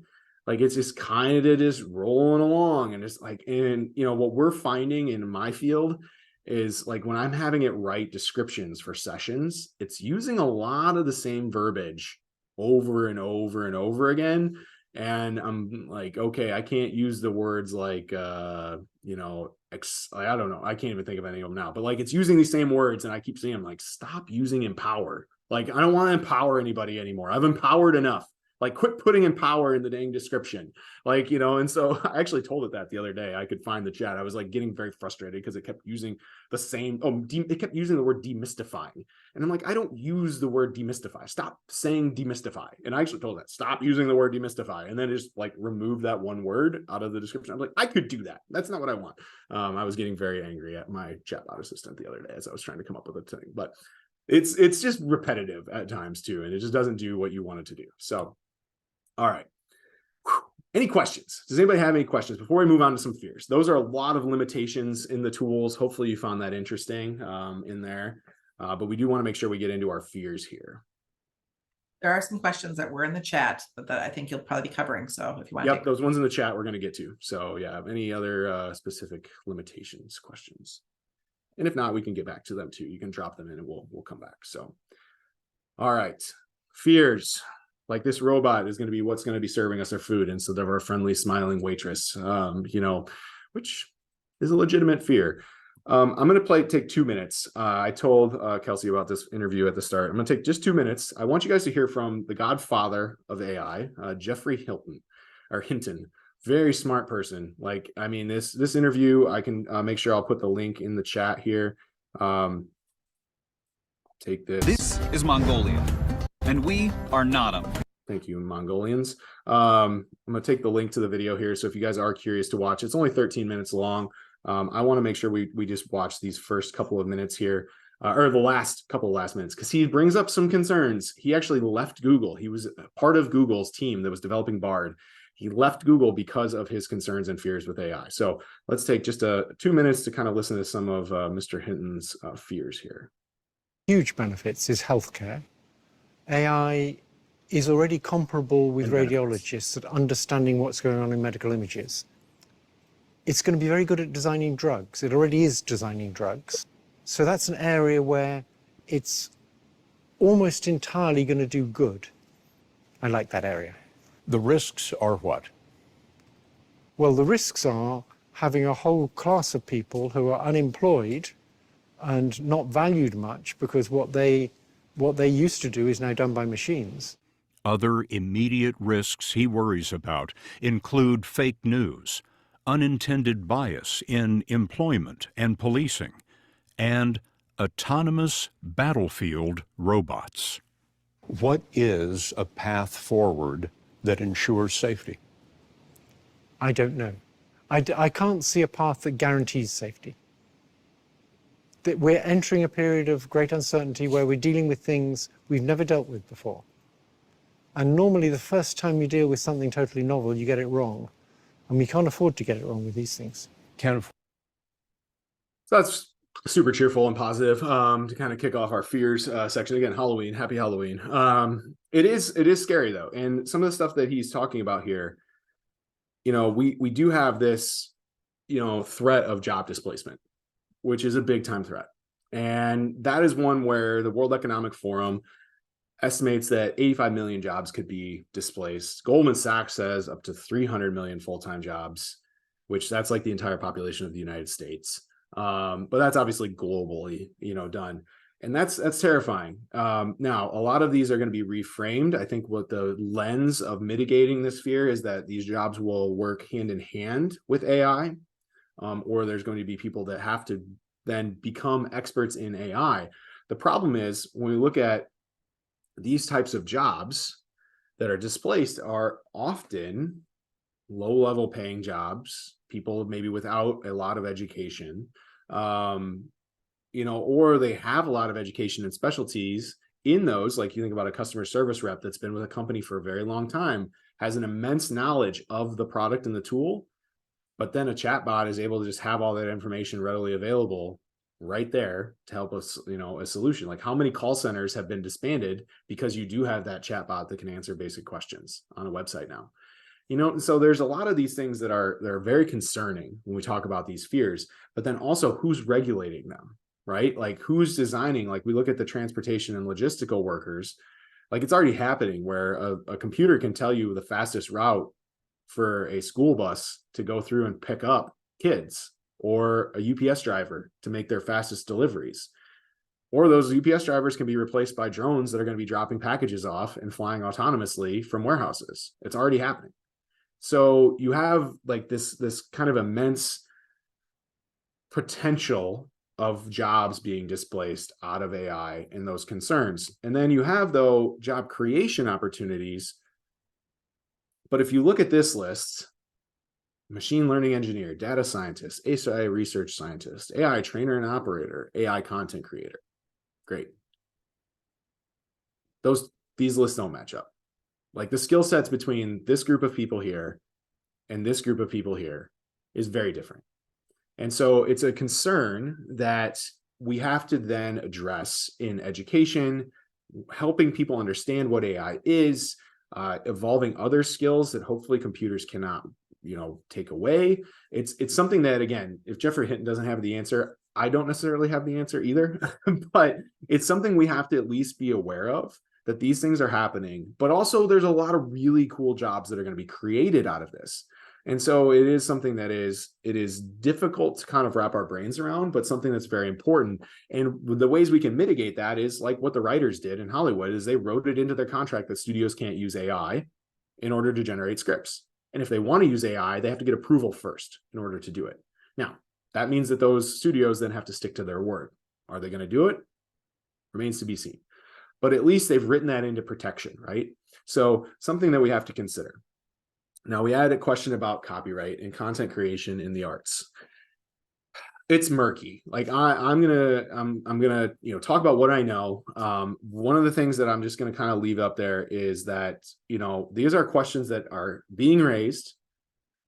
Like, it's just kind of just rolling along, and it's like, and you know, what we're finding in my field is, like, when I'm having it write descriptions for sessions, it's using a lot of the same verbiage over and over and over again. And I'm like, okay, I can't use the words like, you know, I don't know. I can't even think of any of them now, but like, it's using these same words. And I keep saying, I'm like, stop using empower. Like, I don't want to empower anybody anymore. I've empowered enough. Like, quit putting empower in the dang description. Like, you know, and so I actually told it that the other day. I could find the chat. I was like getting very frustrated because it kept using the same, it kept using the word demystifying. And I'm like, I don't use the word demystify. Stop saying demystify. And I actually told that, stop using the word demystify. And then just like remove that one word out of the description. I'm like, I could do that. That's not what I want. I was getting very angry at my chatbot assistant the other day as I was trying to come up with a thing. But it's just repetitive at times too. And it just doesn't do what you want it to do. So, all right. Any questions? Does anybody have any questions before we move on to some fears? Those are a lot of limitations in the tools. Hopefully you found that interesting in there. But we do want to make sure we get into our fears here. There are some questions that were in the chat, but that I think you'll probably be covering. So if you want to those ones in the chat we're going to get to. So yeah, any other specific limitations, questions? And if not, we can get back to them too. You can drop them in and we'll come back. So, all right. Fears. Like, this robot is going to be what's going to be serving us our food instead of our friendly, smiling waitress, you know, which is a legitimate fear. I'm going to take 2 minutes. I told Kelsey about this interview at the start. I'm going to take just 2 minutes. I want you guys to hear from the godfather of AI, Jeffrey Hinton. Very smart person. Like, I mean, this interview, I can make sure I'll put the link in the chat here. Take this. This is Mongolia, and we are not them. Thank you, Mongolians. I'm going to take the link to the video here. So if you guys are curious to watch, it's only 13 minutes long. I want to make sure we just watch these first couple of minutes here, or the last minutes, because he brings up some concerns. He actually left Google. He was part of Google's team that was developing Bard. He left Google because of his concerns and fears with AI. So let's take just 2 minutes to kind of listen to some of Mr. Hinton's fears here. Huge benefits is healthcare. AI is already comparable with radiologists at understanding what's going on in medical images. It's going to be very good at designing drugs. It already is designing drugs. So that's an area where it's almost entirely going to do good. I like that area. The risks are what? Well, the risks are having a whole class of people who are unemployed and not valued much because what they used to do is now done by machines. Other immediate risks he worries about include fake news, unintended bias in employment and policing, and autonomous battlefield robots. What is a path forward that ensures safety? I don't know. I can't see a path that guarantees safety. That we're entering a period of great uncertainty where we're dealing with things we've never dealt with before. And normally the first time you deal with something totally novel, you get it wrong. And we can't afford to get it wrong with these things. So that's super cheerful and positive to kind of kick off our fears section. Again, Halloween, happy Halloween. It is scary though. And some of the stuff that he's talking about here, you know, we do have this, you know, threat of job displacement, which is a big time threat. And that is one where the World Economic Forum estimates that 85 million jobs could be displaced. Goldman Sachs says up to 300 million full-time jobs, which that's like the entire population of the United States. But that's obviously globally, done. And that's terrifying. Now, a lot of these are going to be reframed. I think what the lens of mitigating this fear is that these jobs will work hand in hand with AI, or there's going to be people that have to then become experts in AI. The problem is when we look at these types of jobs that are displaced are often low-level paying jobs, people maybe without a lot of education, or they have a lot of education and specialties in those. Like you think about a customer service rep that's been with a company for a very long time, has an immense knowledge of the product and the tool, but then a chatbot is able to just have all that information readily available right there to help us, a solution. Like how many call centers have been disbanded because you do have that chatbot that can answer basic questions on a website now. So there's a lot of these things that are very concerning when we talk about these fears, but then also who's regulating them, right? Like who's designing, like we look at the transportation and logistical workers, like it's already happening where a computer can tell you the fastest route for a school bus to go through and pick up kids, or a UPS driver to make their fastest deliveries. Or those UPS drivers can be replaced by drones that are going to be dropping packages off and flying autonomously from warehouses. It's already happening. So you have like this kind of immense potential of jobs being displaced out of AI and those concerns. And then you have, though, job creation opportunities. But if you look at this list, machine learning engineer, data scientist, AI research scientist, AI trainer and operator, AI content creator. Great. These lists don't match up. Like the skill sets between this group of people here and this group of people here is very different. And so it's a concern that we have to then address in education, helping people understand what AI is, evolving other skills that hopefully computers cannot, take away. It's something that, again, if Jeffrey Hinton doesn't have the answer, I don't necessarily have the answer either, but it's something we have to at least be aware of, that these things are happening. But also there's a lot of really cool jobs that are going to be created out of this. And so it is something that it is difficult to kind of wrap our brains around, but something that's very important. And the ways we can mitigate that is like what the writers did in Hollywood, is they wrote it into their contract that studios can't use AI in order to generate scripts. And if they want to use AI, they have to get approval first in order to do it. Now, that means that those studios then have to stick to their word. Are they going to do it? Remains to be seen. But at least they've written that into protection, right? So something that we have to consider. Now, we had a question about copyright and content creation in the arts. It's murky. Like I'm gonna talk about what I know. One of the things that I'm just gonna kind of leave up there is that these are questions that are being raised,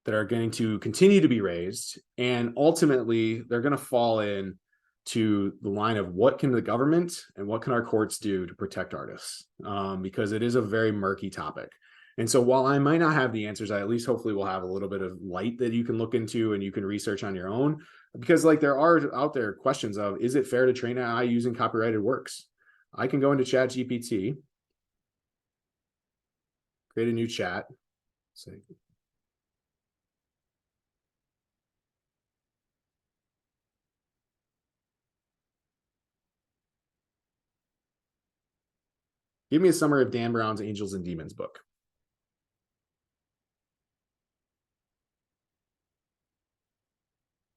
that are going to continue to be raised, and ultimately they're going to fall in to the line of what can the government and what can our courts do to protect artists, because it is a very murky topic. And so while I might not have the answers, I at least hopefully will have a little bit of light that you can look into and you can research on your own, because like there are out there questions of, is it fair to train AI using copyrighted works? I can go into ChatGPT, create a new chat, say, give me a summary of Dan Brown's Angels and Demons book.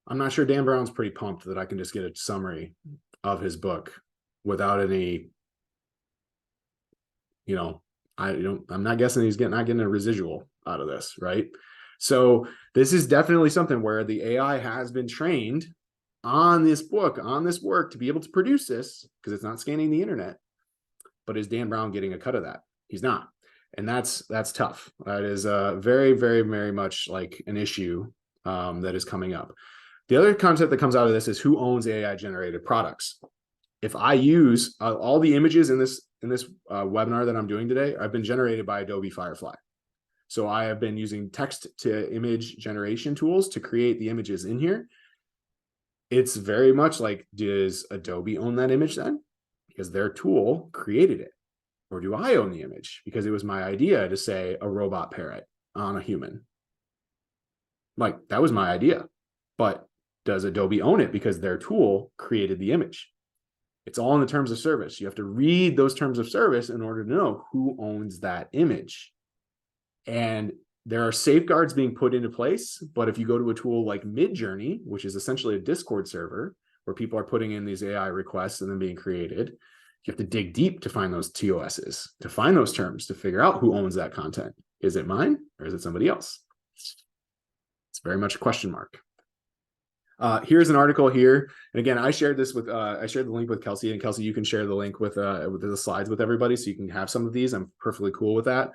I'm not sure Dan Brown's pretty pumped that I can just get a summary of his book without any, I'm not guessing he's not getting a residual out of this, right? So this is definitely something where the AI has been trained on this book, on this work, to be able to produce this, because it's not scanning the internet. But is Dan Brown getting a cut of that? He's not. And that's tough. That is very, very, very much like an issue that is coming up. The other concept that comes out of this is who owns AI generated products. If I use all the images in this webinar that I'm doing today, I've been generated by Adobe Firefly. So I have been using text to image generation tools to create the images in here. It's very much like, does Adobe own that image then? Because their tool created it. Or do I own the image? Because it was my idea to say a robot parrot on a human. Like, that was my idea. But does Adobe own it because their tool created the image? It's all in the terms of service. You have to read those terms of service in order to know who owns that image. And there are safeguards being put into place. But if you go to a tool like Midjourney, which is essentially a Discord server where people are putting in these AI requests and then being created, you have to dig deep to find those TOSs, to find those terms, to figure out who owns that content. Is it mine or is it somebody else? It's very much a question mark. Here's an article here. And again, I shared this with, I shared the link with Kelsey, and Kelsey, you can share the link with the slides with everybody so you can have some of these. I'm perfectly cool with that.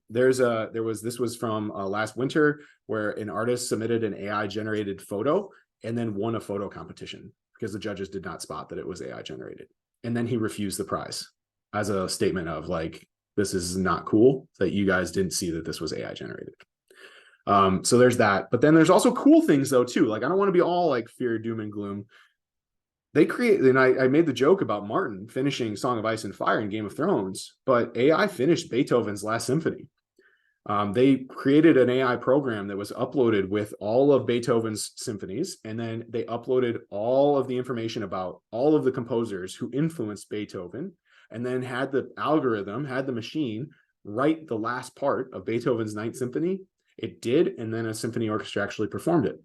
This was from last winter where an artist submitted an AI generated photo and then won a photo competition because the judges did not spot that it was AI generated. And then he refused the prize as a statement of like, this is not cool that you guys didn't see that this was AI generated. So there's that. But then there's also cool things though too. Like, I don't want to be all like fear, doom, and gloom. They create, and I made the joke about Martin finishing Song of Ice and Fire in Game of Thrones, but AI finished Beethoven's Last Symphony. They created an AI program that was uploaded with all of Beethoven's symphonies, and then they uploaded all of the information about all of the composers who influenced Beethoven, and then had the algorithm, had the machine write the last part of Beethoven's Ninth Symphony. It did, and then a symphony orchestra actually performed it.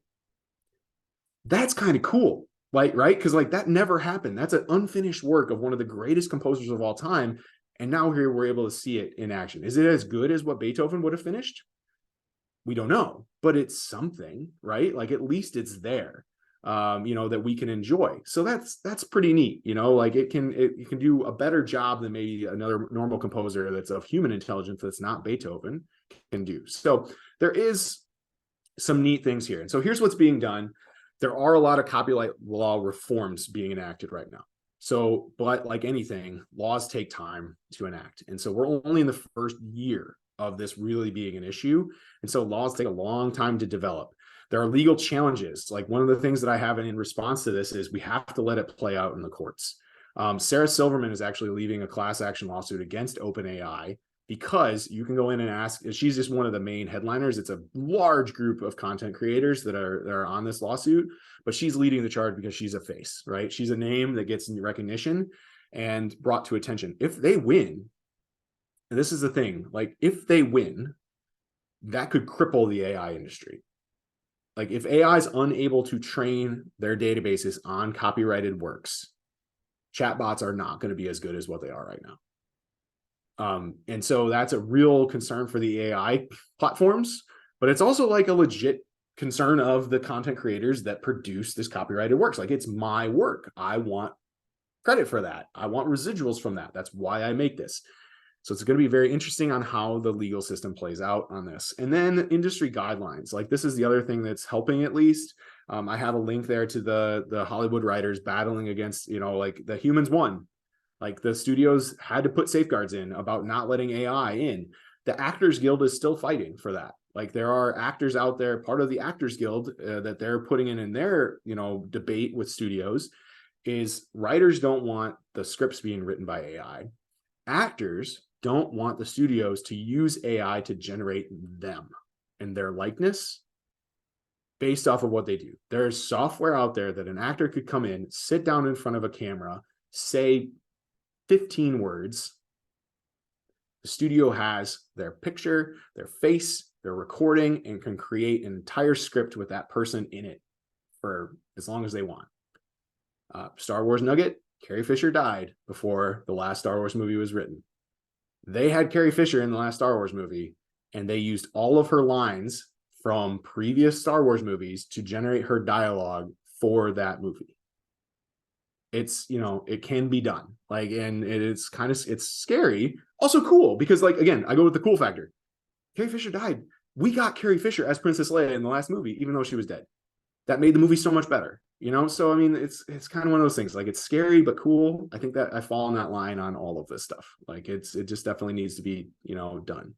That's kind of cool, like, right? Because like that never happened. That's an unfinished work of one of the greatest composers of all time. And now here we're able to see it in action. Is it as good as what Beethoven would have finished? We don't know, but it's something, right? Like at least it's there, that we can enjoy. So that's pretty neat, like it can do a better job than maybe another normal composer that's of human intelligence that's not Beethoven can do. So there is some neat things here. And so here's what's being done. There are a lot of copyright law reforms being enacted right now. So, but like anything, laws take time to enact. And so we're only in the first year of this really being an issue. And so laws take a long time to develop. There are legal challenges. Like one of the things that I have in response to this is we have to let it play out in the courts. Sarah Silverman is actually leading a class action lawsuit against OpenAI because you can go in and ask, she's just one of the main headliners. It's a large group of content creators that are on this lawsuit, but she's leading the charge because she's a face, right? She's a name that gets recognition and brought to attention. If they win, and this is the thing, like if they win, that could cripple the AI industry. Like if AI is unable to train their databases on copyrighted works, chatbots are not going to be as good as what they are right now. And so that's a real concern for the AI platforms, but it's also like a legit concern of the content creators that produce this copyrighted works. Like it's my work. I want credit for that. I want residuals from that. That's why I make this. So it's going to be very interesting on how the legal system plays out on this. And then industry guidelines. Like this is the other thing that's helping at least. I have a link there to the Hollywood writers battling against, like the humans won. Like the studios had to put safeguards in about not letting AI in. The Actors Guild is still fighting for that. Like there are actors out there, part of the Actors Guild that they're putting in their, debate with studios is writers don't want the scripts being written by AI. Actors don't want the studios to use AI to generate them and their likeness based off of what they do. There's software out there that an actor could come in, sit down in front of a camera, say 15 words. The studio has their picture, their face, their recording, and can create an entire script with that person in it for as long as they want. Star Wars Nugget, Carrie Fisher died before the last Star Wars movie was written. They had Carrie Fisher in the last Star Wars movie, and they used all of her lines from previous Star Wars movies to generate her dialogue for that movie. It's, it can be done. Like, and it's scary, also cool, because like, again, I go with the cool factor. Carrie Fisher died. We got Carrie Fisher as Princess Leia in the last movie, even though she was dead. That made the movie so much better, So, I mean, it's kind of one of those things, like it's scary, but cool. I think that I fall on that line on all of this stuff. Like it just definitely needs to be, done.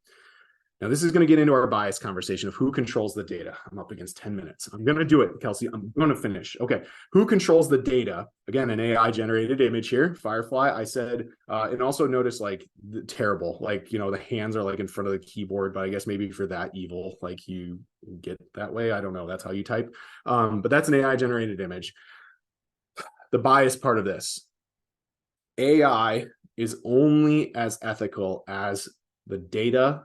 Now, this is going to get into our bias conversation of who controls the data. I'm up against 10 minutes. I'm going to do it, Kelsey. I'm going to finish. Okay. Who controls the data? Again, an AI generated image here, Firefly. I said, and also notice like the terrible, like, you know, the hands are like in front of the keyboard, but I guess maybe for that evil, like you get that way. I don't know. That's how you type. But that's an AI generated image. The bias part of this, AI is only as ethical as the data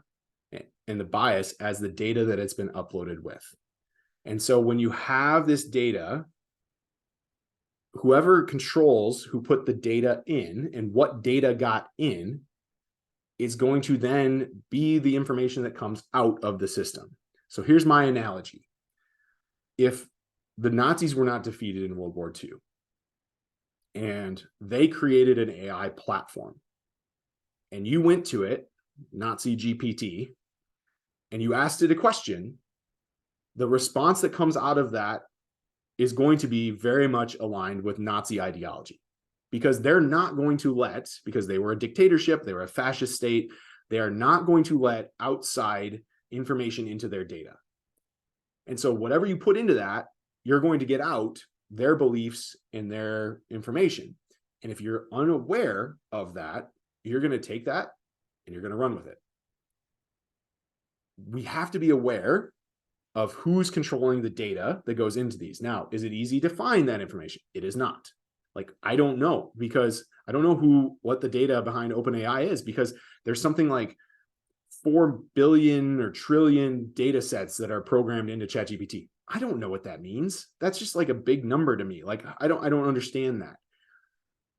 and the bias as the data that it's been uploaded with. And so when you have this data, whoever controls who put the data in and what data got in is going to then be the information that comes out of the system. So here's my analogy. If the Nazis were not defeated in World War II and they created an AI platform and you went to it, Nazi GPT, and you asked it a question, the response that comes out of that is going to be very much aligned with Nazi ideology, because they're not going to let, because they were a dictatorship, they were a fascist state, they are not going to let outside information into their data. And so whatever you put into that, you're going to get out their beliefs and their information. And if you're unaware of that, you're going to take that and you're going to run with it. We have to be aware of who's controlling the data that goes into these. Now, is it easy to find that information? It is not. Like, I don't know, because I don't know what the data behind OpenAI is, because there's something like 4 billion or trillion data sets that are programmed into ChatGPT. I don't know what that means. That's just like a big number to me. Like, I don't understand that.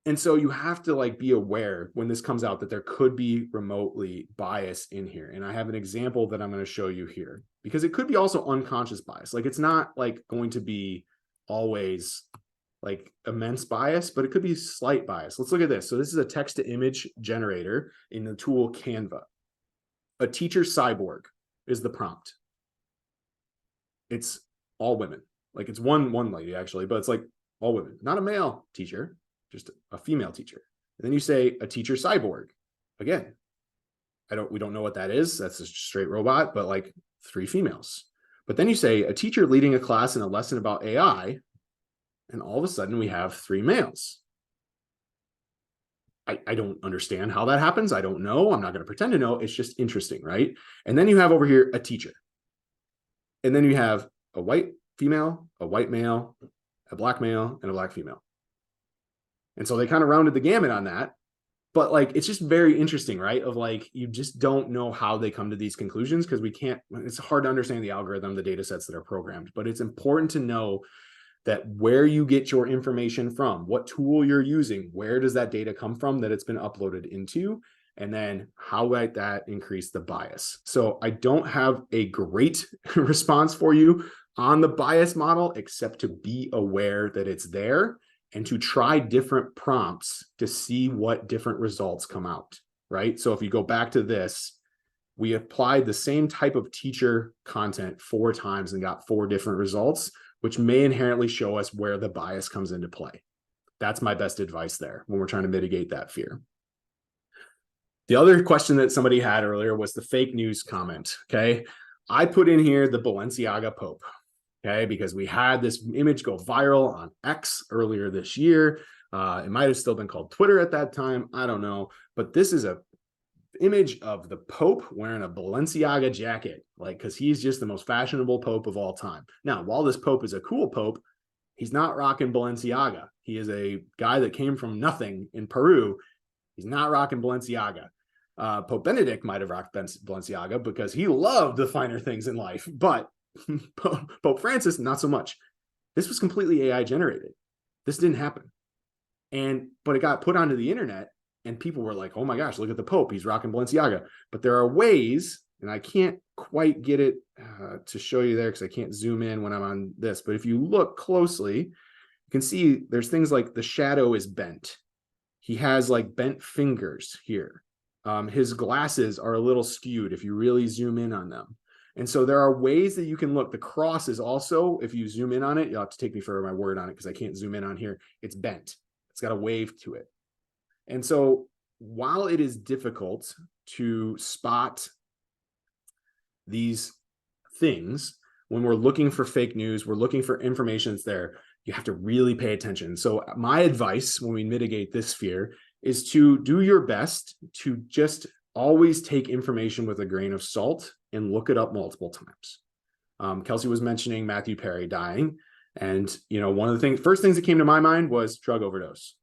And so you have to like be aware when this comes out that there could be remotely bias in here. And I have an example that I'm going to show you here, because it could be also unconscious bias. Like, it's not like going to be always like immense bias, but it could be slight bias. Let's look at this. So this is a text to image generator in the tool Canva. A teacher cyborg is the prompt. It's all women. Like, it's one lady actually, but it's like all women, not a male teacher, just a female teacher. And then you say a teacher cyborg. Again, we don't know what that is. That's a straight robot, but like 3 females. But then you say a teacher leading a class in a lesson about AI, and all of a sudden we have 3 males. I don't understand how that happens. I don't know. I'm not going to pretend to know. It's just interesting, right? And then you have over here a teacher. And then you have a white female, a white male, a black male, and a black female. And so they kind of rounded the gamut on that. But like, it's just very interesting, right? Of like, you just don't know how they come to these conclusions, because it's hard to understand the algorithm, the data sets that are programmed. But it's important to know that where you get your information from, what tool you're using, where does that data come from that it's been uploaded into, and then how might that increase the bias. So I don't have a great response for you on the bias model, except to be aware that it's there and to try different prompts to see what different results come out, right? So if you go back to this, we applied the same type of teacher content 4 times and got 4 different results, which may inherently show us where the bias comes into play. That's my best advice there when we're trying to mitigate that fear. The other question that somebody had earlier was the fake news comment, okay? I put in here the Balenciaga Pope, okay? Because we had this image go viral on X earlier this year. It might have still been called Twitter at that time. I don't know. But this is a image of the Pope wearing a Balenciaga jacket, like, because he's just the most fashionable Pope of all time. Now, while this Pope is a cool Pope, he's not rocking Balenciaga. He is a guy that came from nothing in Peru. He's not rocking Balenciaga. Pope Benedict might have rocked Balenciaga because he loved the finer things in life, but Pope Francis, not so much. This was completely AI generated. This didn't happen. But it got put onto the internet, and people were like, oh my gosh, look at the Pope. He's rocking Balenciaga. But there are ways, and I can't quite get it to show you there because I can't zoom in when I'm on this. But if you look closely, you can see there's things like the shadow is bent. He has like bent fingers here. His glasses are a little skewed if you really zoom in on them. And so there are ways that you can look. The cross is also, if you zoom in on it, you'll have to take me for my word on it because I can't zoom in on here. It's bent. It's got a wave to it. And so while it is difficult to spot these things, when we're looking for fake news, we're looking for information that's there, you have to really pay attention. So my advice when we mitigate this fear is to do your best to just always take information with a grain of salt and look it up multiple times. Kelsey was mentioning Matthew Perry dying. And, one of the first things that came to my mind was drug overdose.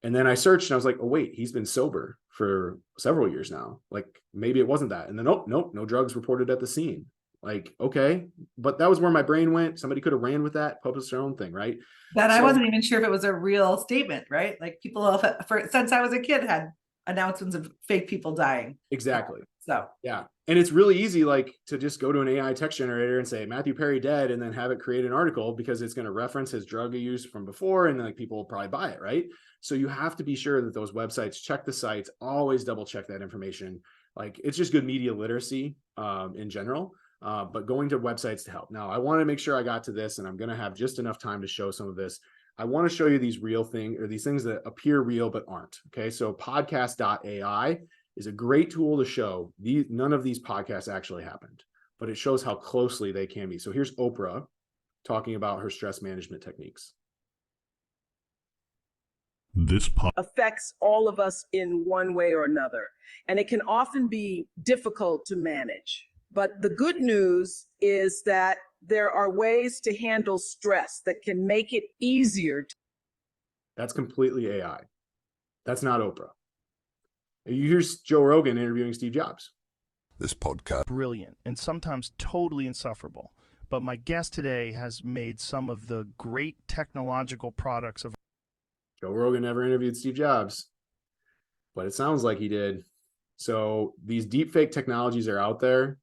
And then I searched and I was like, oh, wait, he's been sober for several years now. Like, maybe it wasn't that. And then, nope, no drugs reported at the scene. Like, okay, but that was where my brain went. Somebody could have ran with that, published their own thing, right? That I wasn't even sure if it was a real statement, right? Like people since I was a kid had announcements of fake people dying. Exactly. So yeah. And it's really easy, like, to just go to an AI text generator and say Matthew Perry dead, and then have it create an article, because it's going to reference his drug use from before, and like people will probably buy it, right? So you have to be sure that those websites, check the sites, always double check that information. Like, it's just good media literacy in general. But going to websites to help. Now, I want to make sure I got to this, and I'm going to have just enough time to show some of this. I want to show you these real things, or these things that appear real but aren't. Okay, so podcast.ai is a great tool to show none of these podcasts actually happened, but it shows how closely they can be. So here's Oprah talking about her stress management techniques. This affects all of us in one way or another, and it can often be difficult to manage. But the good news is that there are ways to handle stress that can make it easier. That's completely AI. That's not Oprah. Here's Joe Rogan interviewing Steve Jobs. This podcast. Brilliant and sometimes totally insufferable. But my guest today has made some of the great technological products of. Joe Rogan never interviewed Steve Jobs, but it sounds like he did. So these deepfake technologies are out there.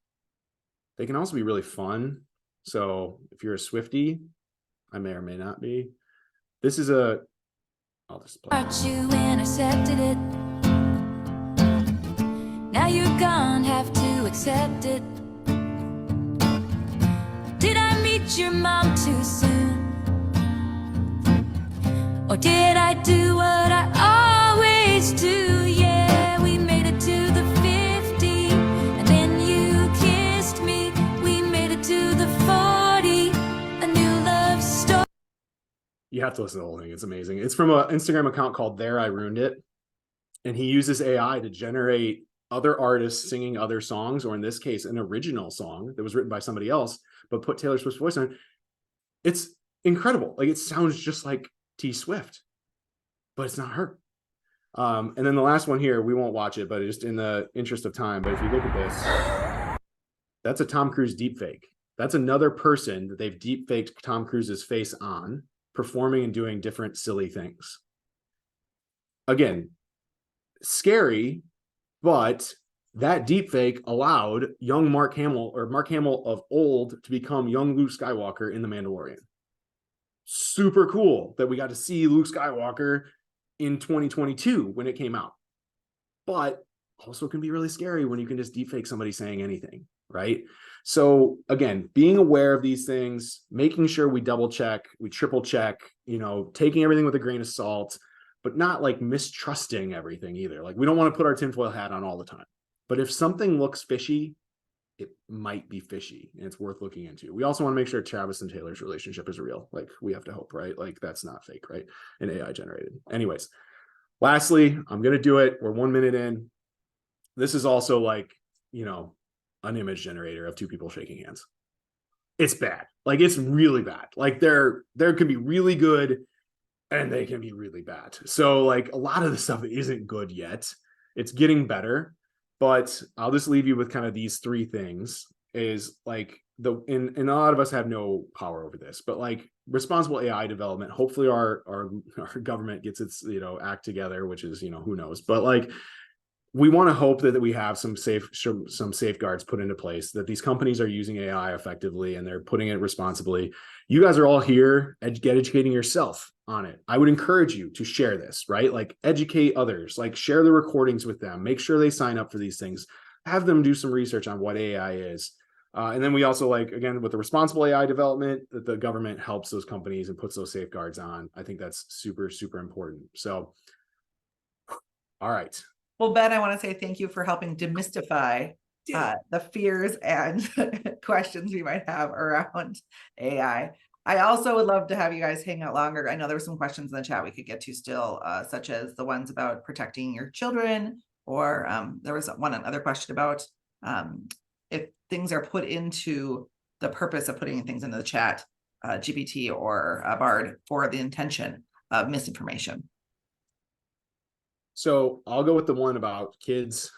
They can also be really fun. So if you're a Swiftie, I may or may not be. This is I'll just play. You intercepted it. Now you're gonna have to accept it. Did I meet your mom too soon? Or did I do what I always do? Yeah, we made it to the 50, and then you kissed me. We made it to the 40, a new love story. You have to listen to the whole thing. It's amazing. It's from an Instagram account called There I Ruined It. And he uses AI to generate other artists singing other songs, or in this case, an original song that was written by somebody else, but put Taylor Swift's voice on it. It's incredible. Like, it sounds just like T Swift, but it's not her. And then the last one here, we won't watch it, but just in the interest of time. But if you look at this, that's a Tom Cruise deepfake. That's another person that they've deepfaked Tom Cruise's face on, performing and doing different silly things. Again, scary, but that deepfake allowed young Mark Hamill, or Mark Hamill of old, to become young Luke Skywalker in The Mandalorian. Super cool that we got to see Luke Skywalker in 2022 when it came out. But also can be really scary when you can just deepfake somebody saying anything, right? So again, being aware of these things, making sure we double check, we triple check, taking everything with a grain of salt, but not like mistrusting everything either. Like, we don't want to put our tinfoil hat on all the time. But if something looks fishy, it might be fishy, and it's worth looking into. We also want to make sure Travis and Taylor's relationship is real. Like, we have to hope, right? Like, that's not fake, right? And AI generated. Anyways, lastly, I'm going to do it. We're 1 minute in. This is also like, an image generator of two people shaking hands. It's bad. Like, it's really bad. Like, there can be really good, and they can be really bad. So like, a lot of the stuff isn't good yet. It's getting better, but I'll just leave you with kind of these three things. Is like, and a lot of us have no power over this, but like, responsible AI development, hopefully our government gets its, act together, which is, who knows, but like, we want to hope that we have some safeguards put into place, that these companies are using AI effectively and they're putting it responsibly. You guys are all here, educating yourself on it. I would encourage you to share this, right? Like, educate others, like, share the recordings with them, make sure they sign up for these things, have them do some research on what AI is. And then we also, like, again, with the responsible AI development, that the government helps those companies and puts those safeguards on. I think that's super, super important. So, all right. Well, Ben, I want to say thank you for helping demystify the fears and questions we might have around AI. I also would love to have you guys hang out longer. I know there were some questions in the chat we could get to still, such as the ones about protecting your children, or there was another question about if things are put into the purpose of putting things into the chat, GPT or Bard, for the intention of misinformation. So I'll go with the one about kids,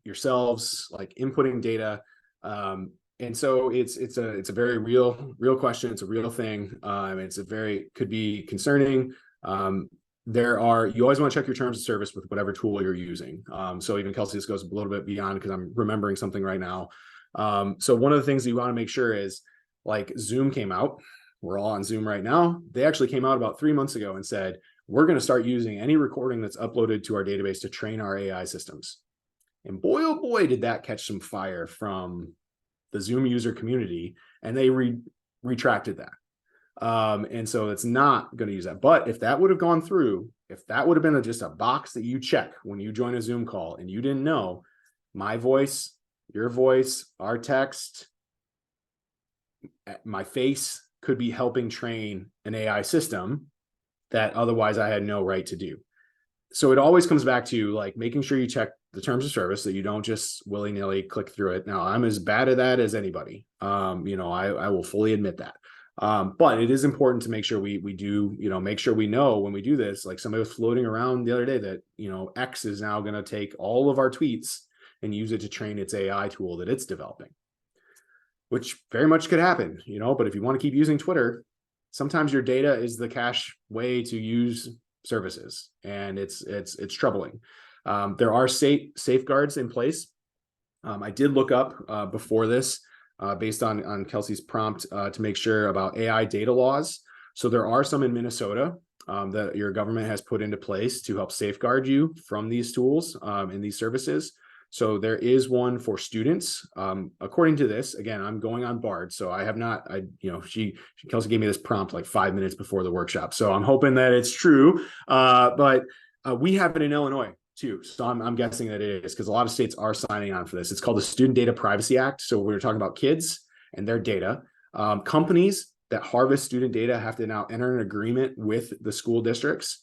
yourselves, like inputting data. And so it's a very real question. It's a real thing. Could be concerning. You always want to check your terms of service with whatever tool you're using. So even Kelsey, this goes a little bit beyond because I'm remembering something right now. So one of the things that you want to make sure is, like, Zoom came out. We're all on Zoom right now. They actually came out about 3 months ago and said, we're going to start using any recording that's uploaded to our database to train our AI systems. And boy, oh boy, did that catch some fire from the Zoom user community, and they retracted that. And so it's not going to use that. But if that would have gone through, if that would have been just a box that you check when you join a Zoom call and you didn't know, my voice, your voice, our text, my face could be helping train an AI system that otherwise I had no right to do. So it always comes back to, like, making sure you check the terms of service, that you don't just willy-nilly click through it. Now, I'm as bad at that as anybody. I will fully admit that. But it is important to make sure we do, make sure we know when we do this. Like, somebody was floating around the other day that, X is now going to take all of our tweets and use it to train its AI tool that it's developing, which very much could happen, but if you want to keep using Twitter, sometimes your data is the cache way to use services, and it's troubling. There are safeguards in place. I did look up before this, based on Kelsey's prompt, to make sure about AI data laws. So there are some in Minnesota that your government has put into place to help safeguard you from these tools and these services. So there is one for students. According to this, again, I'm going on Bard, so I have not. Kelsey gave me this prompt like 5 minutes before the workshop, so I'm hoping that it's true. But we have it in Illinois too, so I'm guessing that it is, because a lot of states are signing on for this. It's called the Student Data Privacy Act. So we're talking about kids and their data. Companies that harvest student data have to now enter an agreement with the school districts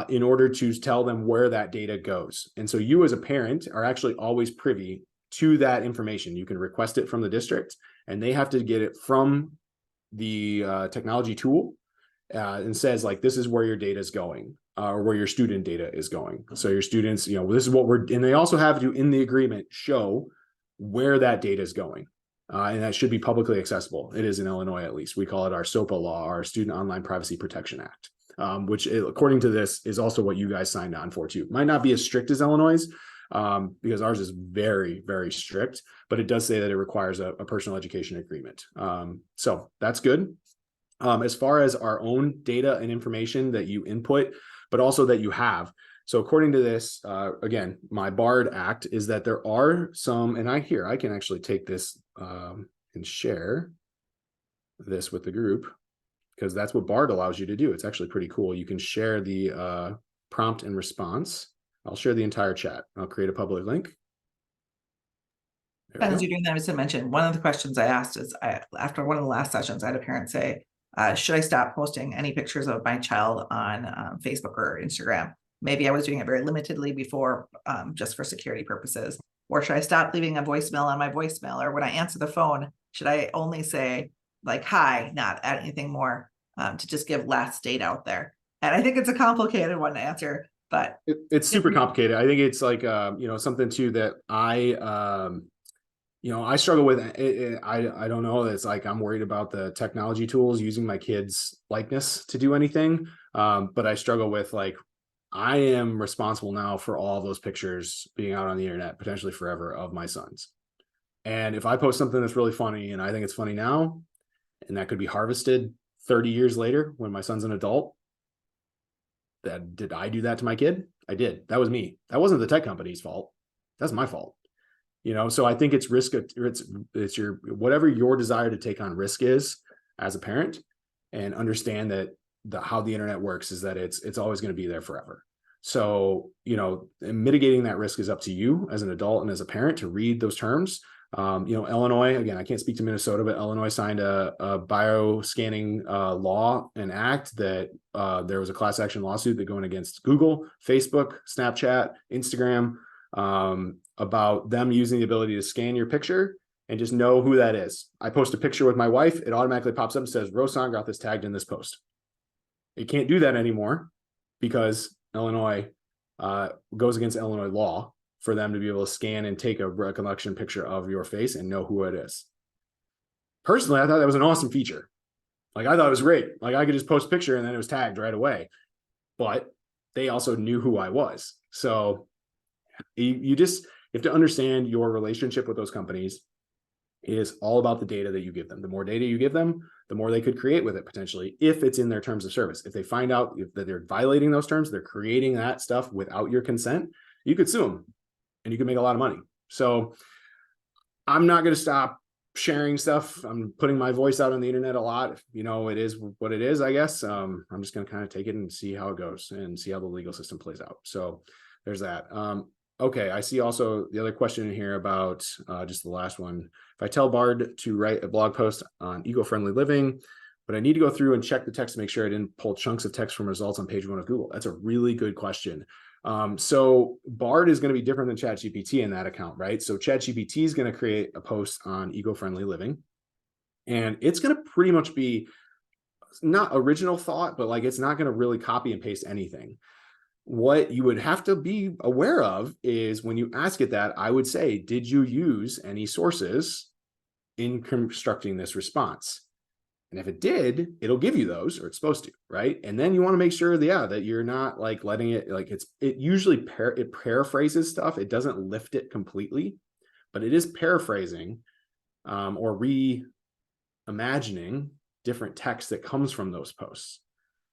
in order to tell them where that data goes. And so you as a parent are actually always privy to that information. You can request it from the district, and they have to get it from the technology tool, and says, like, this is where your data is going, or where your student data is going. So your students, this is what and they also have to, in the agreement, show where that data is going. And that should be publicly accessible. It is in Illinois, at least. We call it our SOPA law, our Student Online Privacy Protection Act. Which, according to this, is also what you guys signed on for too. Might not be as strict as Illinois, because ours is very, very strict, but it does say that it requires a personal education agreement. So that's good. As far as our own data and information that you input, but also that you have. So according to this, again, my BARD Act is that there are some, and I can actually take this and share this with the group, because that's what BARD allows you to do. It's actually pretty cool. You can share the prompt and response. I'll share the entire chat. I'll create a public link. And as you're doing that, I just mention, one of the questions I asked is, after one of the last sessions, I had a parent say, should I stop posting any pictures of my child on Facebook or Instagram? Maybe I was doing it very limitedly before, just for security purposes. Or should I stop leaving a voicemail on my voicemail? Or when I answer the phone, should I only say, like, hi, not add anything more, to just give less data out there? And I think it's a complicated one to answer, but it's super complicated. I think it's like, something too that I struggle with. I don't know. It's like, I'm worried about the technology tools using my kids' likeness to do anything. But I struggle with, like, I am responsible now for all of those pictures being out on the internet, potentially forever, of my sons. And if I post something that's really funny and I think it's funny now, and that could be harvested 30 years later when my son's an adult, did I do that to my kid? I did. That was me. That wasn't the tech company's fault. That's my fault. So I think it's risk. It's your, whatever your desire to take on risk is as a parent, and understand that how the internet works is that it's always going to be there forever. So, mitigating that risk is up to you as an adult and as a parent to read those terms. Illinois, again, I can't speak to Minnesota, but Illinois signed a bioscanning law and act that there was a class action lawsuit that going against Google, Facebook, Snapchat, Instagram, about them using the ability to scan your picture and just know who that is. I post a picture with my wife, it automatically pops up and says, Rose Sondgeroth is tagged in this post. It can't do that anymore because Illinois goes against Illinois law for them to be able to scan and take a recollection picture of your face and know who it is. Personally, I thought that was an awesome feature. I thought it was great. I could just post a picture and then it was tagged right away. But they also knew who I was. So you have to understand your relationship with those companies is all about the data that you give them. The more data you give them, the more they could create with it potentially, if it's in their terms of service. If they find out that they're violating those terms, they're creating that stuff without your consent, you could sue them and you can make a lot of money. So I'm not going to stop sharing stuff. I'm putting my voice out on the internet a lot. It is what it is, I guess. I'm just going to kind of take it and see how it goes and see how the legal system plays out. So there's that. Okay, I see also the other question in here about just the last one. If I tell Bard to write a blog post on eco-friendly living, but I need to go through and check the text to make sure I didn't pull chunks of text from results on page 1 of Google. That's a really good question. So Bard is going to be different than ChatGPT in that account, right? So ChatGPT is going to create a post on eco-friendly living, and it's going to pretty much be not original thought, but it's not going to really copy and paste anything. What you would have to be aware of is when you ask it that, I would say, did you use any sources in constructing this response? And if it did, it'll give you those, or it's supposed to, right? And then you want to make sure that you're not letting it, it usually it paraphrases stuff. It doesn't lift it completely, but it is paraphrasing or reimagining different text that comes from those posts.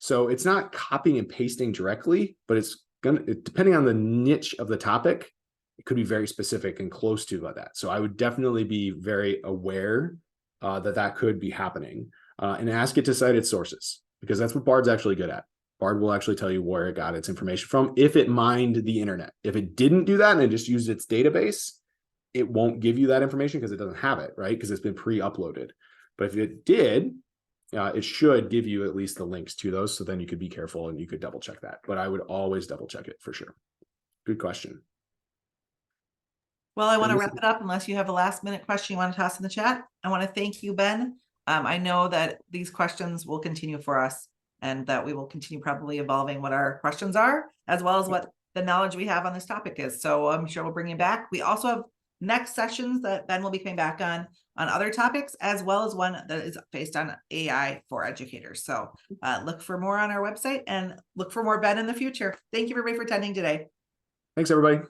So it's not copying and pasting directly, but it's depending on the niche of the topic, it could be very specific and close to that. So I would definitely be very aware that could be happening, and ask it to cite its sources, because that's what Bard's actually good at. Bard will actually tell you where it got its information from if it mined the internet. If it didn't do that and it just used its database, it won't give you that information because it doesn't have it, right? Because it's been pre-uploaded. But if it did, it should give you at least the links to those. So then you could be careful and you could double check that. But I would always double check it for sure. Good question. Well, I want to wrap it up unless you have a last minute question you want to toss in the chat. I want to thank you, Ben. I know that these questions will continue for us and that we will continue probably evolving what our questions are, as well as what the knowledge we have on this topic is. So I'm sure we'll bring you back. We also have next sessions that Ben will be coming back on other topics, as well as one that is based on AI for educators. So look for more on our website and look for more Ben in the future. Thank you everybody for attending today. Thanks, everybody.